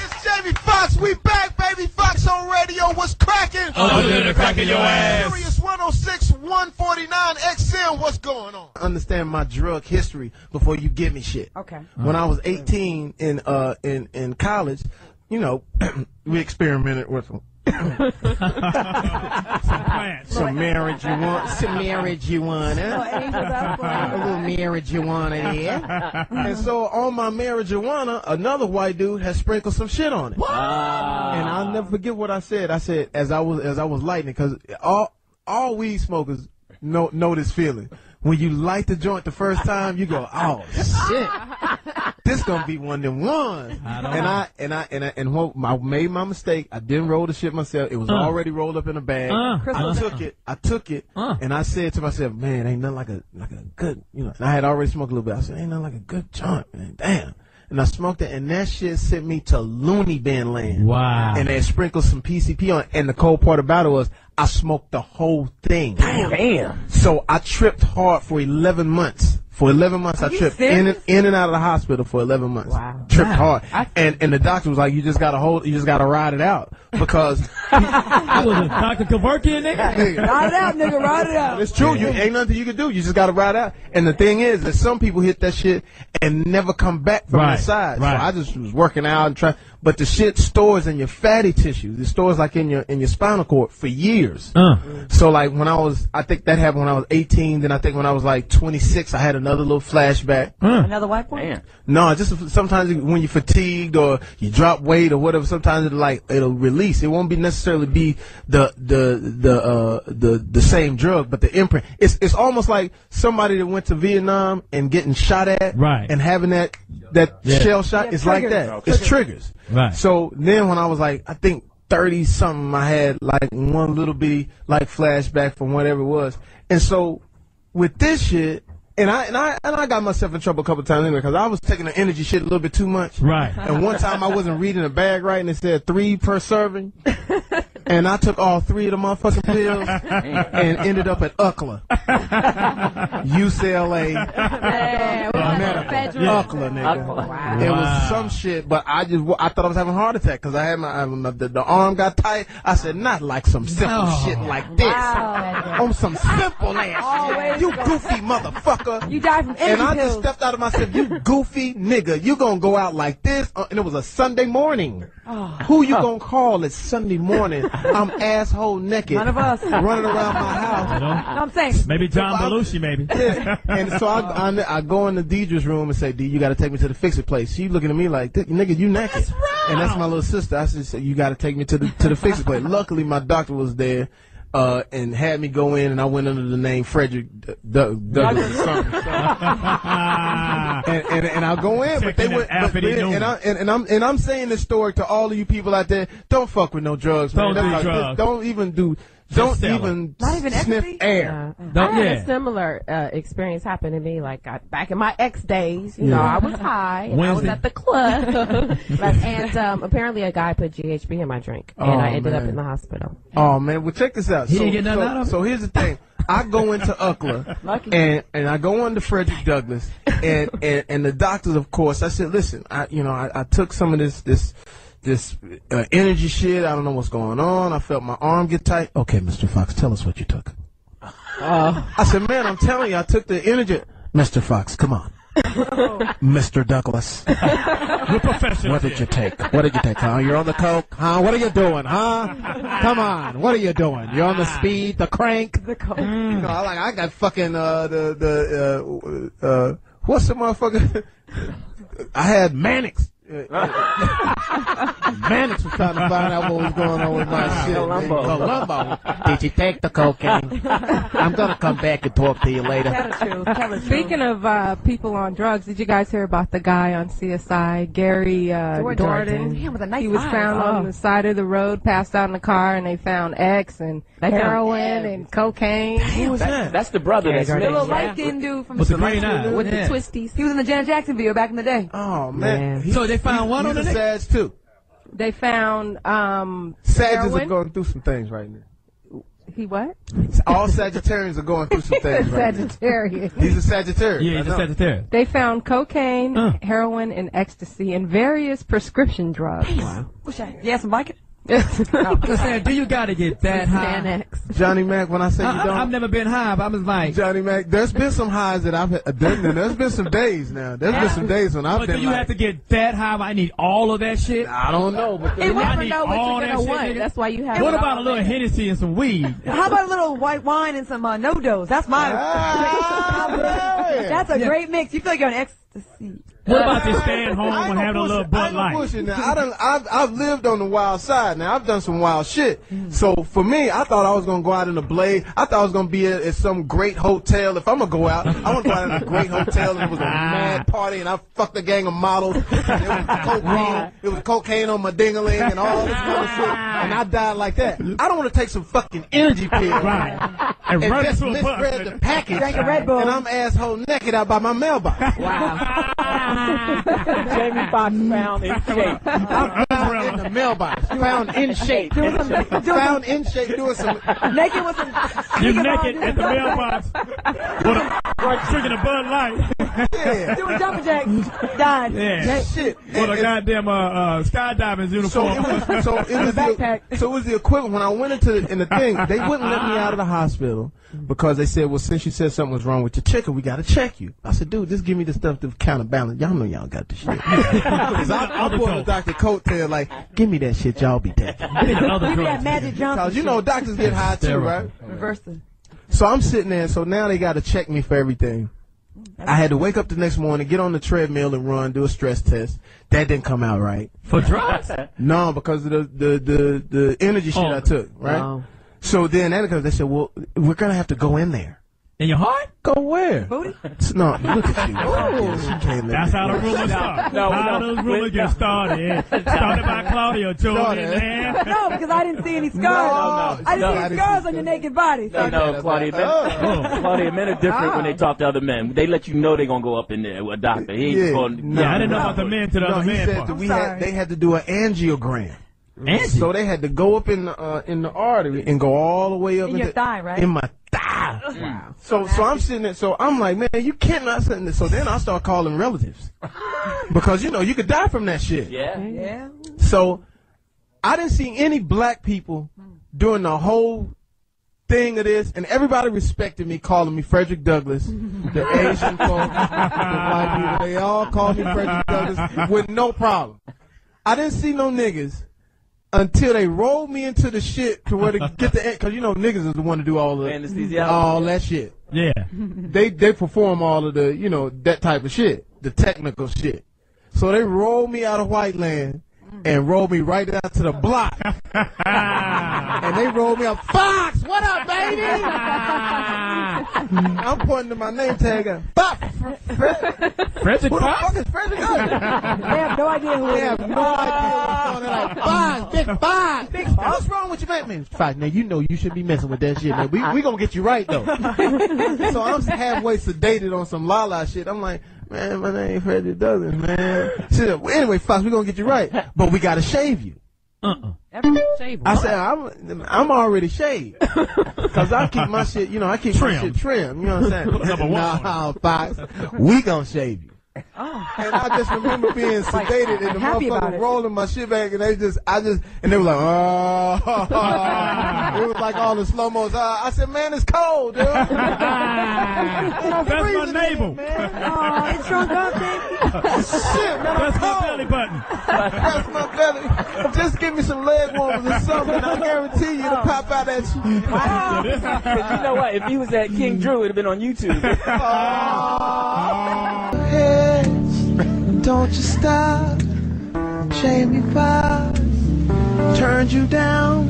It's Jamie Foxx. We back, baby. Foxxhole Radio. What's cracking?
Oh, you're cracking your ass.
Sirius 106, 149.
9XM, what's going on?
Understand my drug history before you give me shit.
Okay.
When I was 18 in college, you know, we experimented with some marijuana, a little marijuana there. And so on my marijuana, another white dude has sprinkled some shit on it.
Wow.
And I'll never forget what I said. I said as I was lighting it, because all weed smokers know this feeling. When you light the joint the first time, you go, oh shit, this gonna be one of them ones. I made my mistake. I didn't roll the shit myself. It was already rolled up in a bag. I took it, and I said to myself, man, ain't nothing like a good, you know. And I had already smoked a little bit. I said, ain't nothing like a good joint, man. Damn. And I smoked it, and that shit sent me to loony bin land.
Wow.
And they sprinkled some PCP on it. And the cold part about it was I smoked the whole thing.
Damn.
So I tripped hard for 11 months. For 11 months, I tripped in and out of the hospital for 11 months.
Wow.
Tripped hard. And the doctor was like, you just gotta ride it out. Because
Dr. Kevorkian, nigga?
Ride it out, nigga, ride it out.
It's true. You ain't nothing you can do. You just gotta ride it out. And the thing is that some people hit that shit and never come back from the side.
Right.
So I just was working out and trying. But the shit stores in your fatty tissue. It stores like in your spinal cord for years. So like I think that happened when I was 18. Then I think when I was like 26, I had another little flashback.
Another white boy?
Man.
No, just sometimes when you're fatigued or you drop weight or whatever, sometimes it'll release. It won't be necessarily be the same drug, but the imprint. It's almost like somebody that went to Vietnam and getting shot at, and having that shell shot. It's like that. It's triggers.
Right.
So then when I was like, I think 30 something, I had like one little bitty like flashback from whatever it was. And so with this shit, and I got myself in trouble a couple times anyway, because I was taking the energy shit a little bit too much.
Right.
And one time I wasn't reading the bag right, and it said 3 per serving. And I took all 3 of the motherfucking pills and ended up at UCLA. UCLA. Medical. UCLA, nigga.
Wow.
It was some shit, but I thought I was having a heart attack because I had the arm got tight. I said, not like some simple shit like this.
Wow.
On some simple ass shit. You goofy motherfucker.
You died from energy
And I
pills.
just stepped out of myself. You goofy nigga. You gonna go out like this? And it was a Sunday morning. Who you gonna call? It's Sunday morning. I'm asshole naked.
None of us.
Running around my house.
You know?
No, I'm saying.
Maybe John Belushi, maybe.
Yeah. And so I go into Deidre's room and say, D, you got to take me to the fix-it place. She looking at me like, nigga, you naked.
That's right.
And that's my little sister. I said, you got to take me to the fix-it place. Luckily, my doctor was there. And had me go in, and I went under the name Frederick Douglas. and I'll go in, but they went. And I'm saying this story to all of you people out there: don't fuck with no drugs, man.
Don't do drugs.
Don't even do. Don't even sniff air.
I had a similar experience happen to me. Like back in my ex days, you know, I was high and I was at the club, and apparently a guy put GHB in my drink, and I ended up in the hospital.
Oh man, well check this out.
He didn't get nothing out of it?
So here's the thing. I go into UCLA and I go on to Frederick Douglass and the doctors, of course. I said, listen, I took some of this energy shit. I don't know what's going on. I felt my arm get tight. Okay, Mr. Foxx, tell us what you took. I said, man, I'm telling you, I took the energy. Mr. Foxx, come on. Mr. Douglas.
We're professionals.
What did you take? What did you take, huh? You're on the coke? Huh? What are you doing, huh? Come on. What are you doing? You're on the speed, the crank?
The coke.
You know, I got fucking, what's the motherfucker? I had Mannix. Mannix was trying to find out what was going on with my shit. Columbo. Did you take the cocaine? I'm going to come back and talk to you later.
Speaking of people on drugs, did you guys hear about the guy on CSI, Gary Dordan?
He
was found on the side of the road, passed out in the car, and they found X and heroin and cocaine.
Who was that?
That's the brother. That's
The little light-skinned dude from
With the green eye.
with the twisties. He was in the Janet Jackson video back in the day.
Oh, man.
So they found one on the neck?
Sags, too.
They found
Sagittarians
heroin.
are going through some things right now.
He what?
All Sagittarians are going through some things right now.
Sagittarius.
He's a Sagittarius.
Yeah, he's a Sagittarius.
They found cocaine, heroin, and ecstasy, and various prescription drugs.
What's that? You had some like it?
I said, do you gotta get that high?
Johnny Mac, when I say you don't.
I've never been high, but I'm just like.
Johnny Mac, there's been some highs that I've had. There's been some days now. There's been some days when I've been.
But do you have to get that high? I need all of that shit?
I don't know. But
you
I
never
need
know what
all
you're
that
gonna
shit,
want. That's why you have.
What about a little Hennessy and some weed?
How about a little white wine and some no-dos? That's my. That's a great mix. You feel like you're on ecstasy.
What about just staying home and having a little Bud Light?
I've lived on the wild side. Now, I've done some wild shit. So, for me, I thought I was going to go out in a blaze. I thought I was going to be at some great hotel. If I'm going to go out, I want to go out in a great hotel, and it was a mad party, and I fucked a gang of models. And it was cocaine on my ding-a-ling and all this other shit. And I died like that. I don't want to take some fucking energy pills.
Right.
And just misread the package.
Drank a Red Bull.
And I'm asshole naked out by my mailbox.
Wow.
Jamie Foxx found in shape.
I'm in the mailbox. Found in shape. Found in shape doing some.
Naked with some.
You naked at the mailbox. Drinking a Bud Light.
Yeah. Doing jumping jacks. Died.
Yeah.
Shit.
With a goddamn skydiving uniform.
So it was the equivalent. When I went into the thing, they wouldn't let me out of the hospital because they said, well, since you said something was wrong with your chicken, we got to check you. I said, dude, just give me the stuff to counterbalance. Y'all know y'all got the shit. Because I pulled a Dr. Coattail like, give me that shit, y'all be dead.
Give me that Magic Johnson.
Because you know doctors get high too, right?
Reverse it.
So I'm sitting there, so now they got to check me for everything. I had to wake up the next morning, get on the treadmill and run, do a stress test. That didn't come out right.
For drugs?
No, because of the energy shit I took, right? Wow. So then they said, well, we're going to have to go in there.
In your heart?
Go where?
Booty?
No, look at you.
That's how the rumors start. How those rumors get started. Started by Claudia Jordan.
No, because I didn't see any scars. I didn't see scars on your naked body.
No, Claudia. Claudia, men are different when they talk to other men. They let you know they're going to go up in there with a doctor. He ain't going
I didn't know about the men to the other man part.
They had to do an angiogram. So they had to go up in the artery and go all the way up
in your thigh, right?
In my thigh. Wow. So I'm sitting there. So I'm like, man, you cannot sit in this. So then I start calling relatives because you could die from that shit.
Yeah.
So I didn't see any black people doing the whole thing of this, and everybody respected me, calling me Frederick Douglass. The Asian folks, the white people, they all called me Frederick Douglass with no problem. I didn't see no niggas until they rolled me into the shit to where to get the, because niggas is the one to do all the all that shit.
Yeah.
They perform all of the that type of shit, the technical shit. So they rolled me out of white land and rolled me right down to the block. And they rolled me up, Foxx, what up, baby? I'm pointing to my name tag and Foxx.
Frederick
Who the
Foxx?
fuck is Frederick Douglass?
They have no idea who
They
it is.
have no idea what's going on. They're like, Foxx, big Foxx. Big Foxx. What's wrong with you, man? Foxx, now you should be messing with that shit, man. We gonna get you right, though. So I'm halfway sedated on some la-la shit. I'm like, man, my name Frederick Douglass, man. Shit. Well, anyway, Foxx, we gonna get you right, but we gotta shave you. I said, I'm already shaved. Because I keep my shit, I keep my shit trim. You know what I'm saying? Nah, Foxx, we gonna shave you. And I just remember being sedated and the motherfucker rolling my shit back, and and they were like, oh. It was like all the slow-mos. I said, man, it's cold, dude.
That's my navel.
It's shrunk up, baby.
Shit, man,
That's my belly button.
That's my belly. Just give me some leg warmers or something. I guarantee you to pop out that shit.
Wow. You know what? If he was at King Drew, it would have been on YouTube.
Don't you stop, Jamie Foxx turned you down.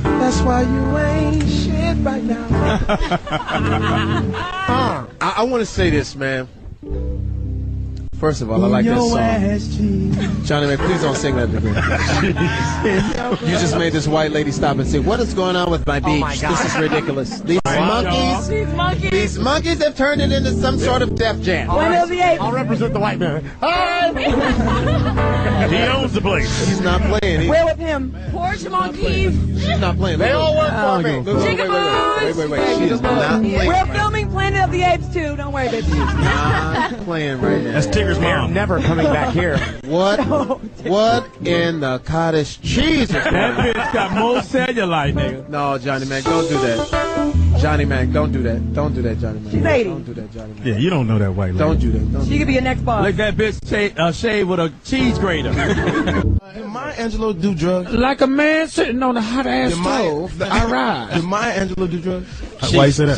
That's why you ain't shit right now. I want to say this, man. First of all, I like that song. Johnny, man, please don't sing that to me. You just made this white lady stop and say, what is going on with my beach? This is ridiculous. These monkeys have turned it into some sort of Def Jam.
I'll represent the white man. He owns the place.
He's not playing.
We're with him.
Porch monkeys.
She's not playing.
They all work for me.
Wait. She is not playing.
We're filming Planet of the Apes too. Don't worry, bitch.
Nah, playing right now.
That's Tigger's mom.
Never coming back here.
What in the cottage cheese?
That bitch got more cellulite, nigga.
No, Johnny Mac, don't do that. Johnny Mac, don't do that. Don't do that, Johnny Mac.
She's 80.
Don't do that, Johnny Mac.
Yeah, you don't know that white lady.
Don't do that.
She could be your next boss.
Look at that bitch shave with a cheese grater.
Did Maya Angelou do drugs?
Like a man sitting on a hot ass stove. I ride.
Did Maya Angelou do drugs?
Why you say that?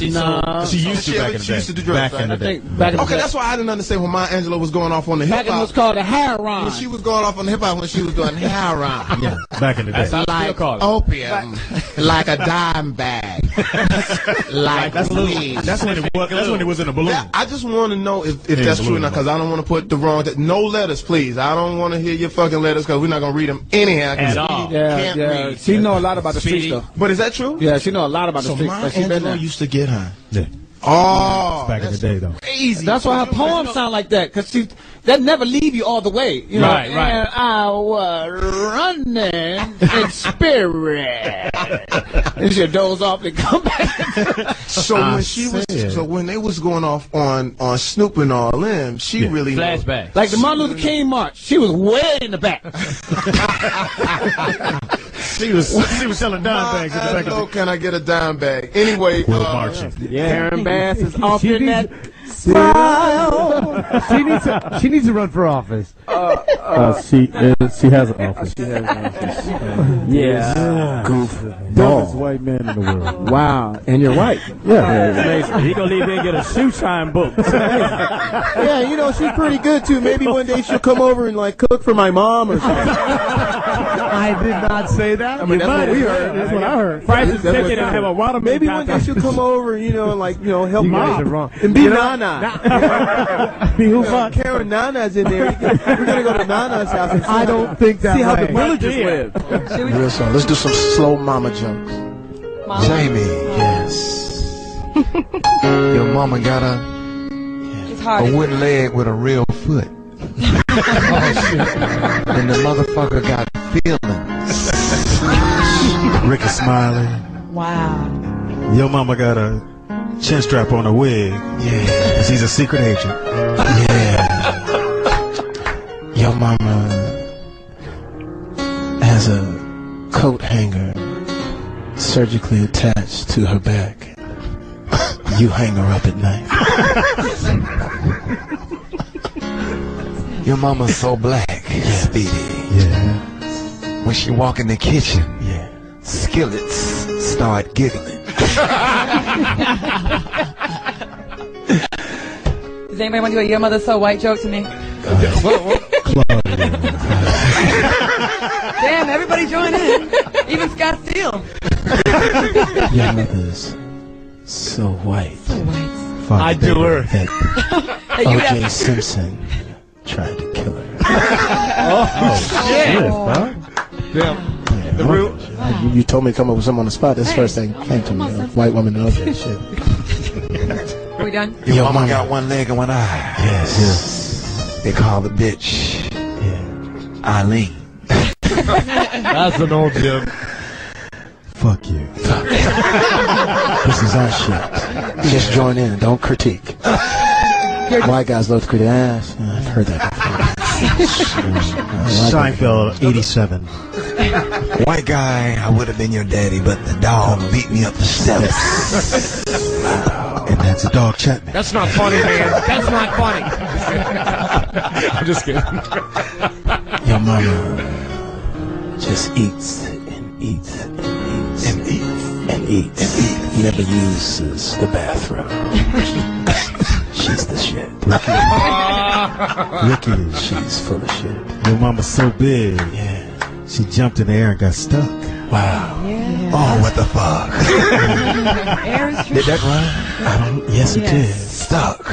She used to back in the day. She used to do drugs.
Back in the day.
Okay, that's why I didn't understand when Maya Angelou was going off on the hip hop.
Back in was called a heroin.
She was going off on the hip hop when she was doing heroin.
Yeah, back in the day.
Like opium, like a dime bag, like weed.
That's when it was in a balloon.
I just want to know if that's true or not, because I don't want to put the wrong. No letters, please. I don't want to hear your fucking letters, because we're not gonna read them anyhow.
At all.
Can't read.
She know a lot about the street stuff.
But is that true?
Yeah, she know a lot about the
So
street.
Maya
She been there.
Angelou used to get high.
Yeah.
Oh,
Back in the day, though.
Crazy.
That's why her poems sound like that, because that never leave you all the way. You know?
Right.
And I was running in spirit. And she'll doze off and come back.
So when they was going off on Snoop and all them, she really
Flashback.
Like the Martin Luther King march, she was way in the back.
She was selling dime bags in the back of the
can I get a dime bag? Anyway,
marching.
Karen Bass is off in that.
She needs to run for office. She has an office.
Yeah.
Goof. Dumbest white man in the world.
Wow. And you're white.
Yeah.
He gonna leave here and get a shoe shine book.
yeah, you know, she's pretty good too. Maybe one day she'll come over and like cook for my mom or something.
I did not say that.
I mean, that's what we heard.
That's what I heard.
Francis ticket and have a watermelon.
Maybe one day she'll come over, you know, and like, you know, help
You
mom.
guys are wrong.
And be Nana.
Be who fuck?
Karen Nana's in there. We're gonna go to Nana's house and
I don't think that
see how the
way.
villagers live. Real song. Let's do some slow mama jokes. Jamie, yes. Your mama got a wooden leg with a real foot. And the motherfucker got feelings.
Ricky Smiley.
Wow.
Your mama got a chin strap on a wig.
Yeah.
Cause he's a secret agent.
Yeah. Your mama has a coat hanger surgically attached to her back. You hang her up at night. Your mama's so black, Speedy.
Yeah.
When she walk in the kitchen, skillets start giggling.
Does anybody want to do a your mother's so white joke to me? Damn, everybody join in. Even Scott Steele.
Your mother's so white.
So white.
I do her.
That O.J. Simpson tried to kill her.
Shit.
Yeah. The real. You told me to come up with something on the spot. That's the first thing that came to me. White woman and O.J. shit.
Are we done?
Your mama got one leg and one eye. Yes. They call the bitch Eileen.
That's an old joke.
Fuck you.
This is our shit. Just join in and don't critique. White guys love to critique. I've heard that before.
Seinfeld, 87.
White guy, I would have been your daddy, but the dog beat me up the steps.
And that's a dog Chapman.
That's not funny, man. That's not funny.
I'm just kidding.
Your mama just eats and eats and eats and eats and eats and eats. Never uses the bathroom. She's the shit.
Ricky,
she's full of shit.
Your mama's so big.
Yeah.
She jumped in the air and got stuck.
Wow.
Yeah.
Oh, what the fuck?
Air is true.
Did that rhyme? I don't. Yes, it did. Stuck.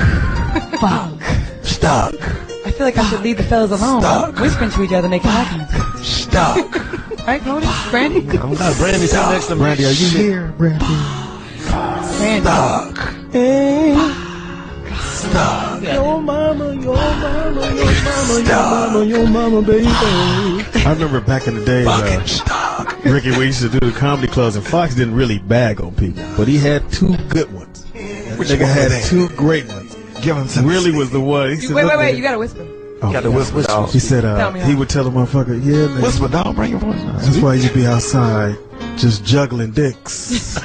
Fuck.
Stuck.
I feel like I should leave the fellas alone.
Stuck.
Whispering to each other, making eye contact.
Stuck.
Right, Cody? Brandy?
I'm not Brandy. Sit next to me. Brandy, are you here, Brandy?
Brandy.
Stuck. Stuck.
Your mama, your mama, your mama, your mama, your mama, baby.
I remember back in the days, Ricky, we used to do the comedy clubs, and Foxx didn't really bag on people, but he had two good ones. Nigga had 2 great ones.
Give him some.
Really was the one.
Wait, you gotta whisper.
You gotta whisper, dog.
He said, he would tell the motherfucker, yeah, man.
Whisper, dog, bring your voice down.
That's why you be outside just juggling dicks.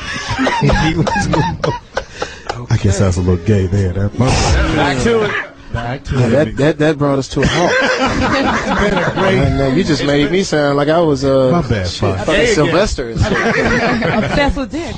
I guess I was a little gay there.
Back to it. That brought us to a halt. You just made me sound like I was
my bad,
fucking Sylvester.
Obsessed with dick.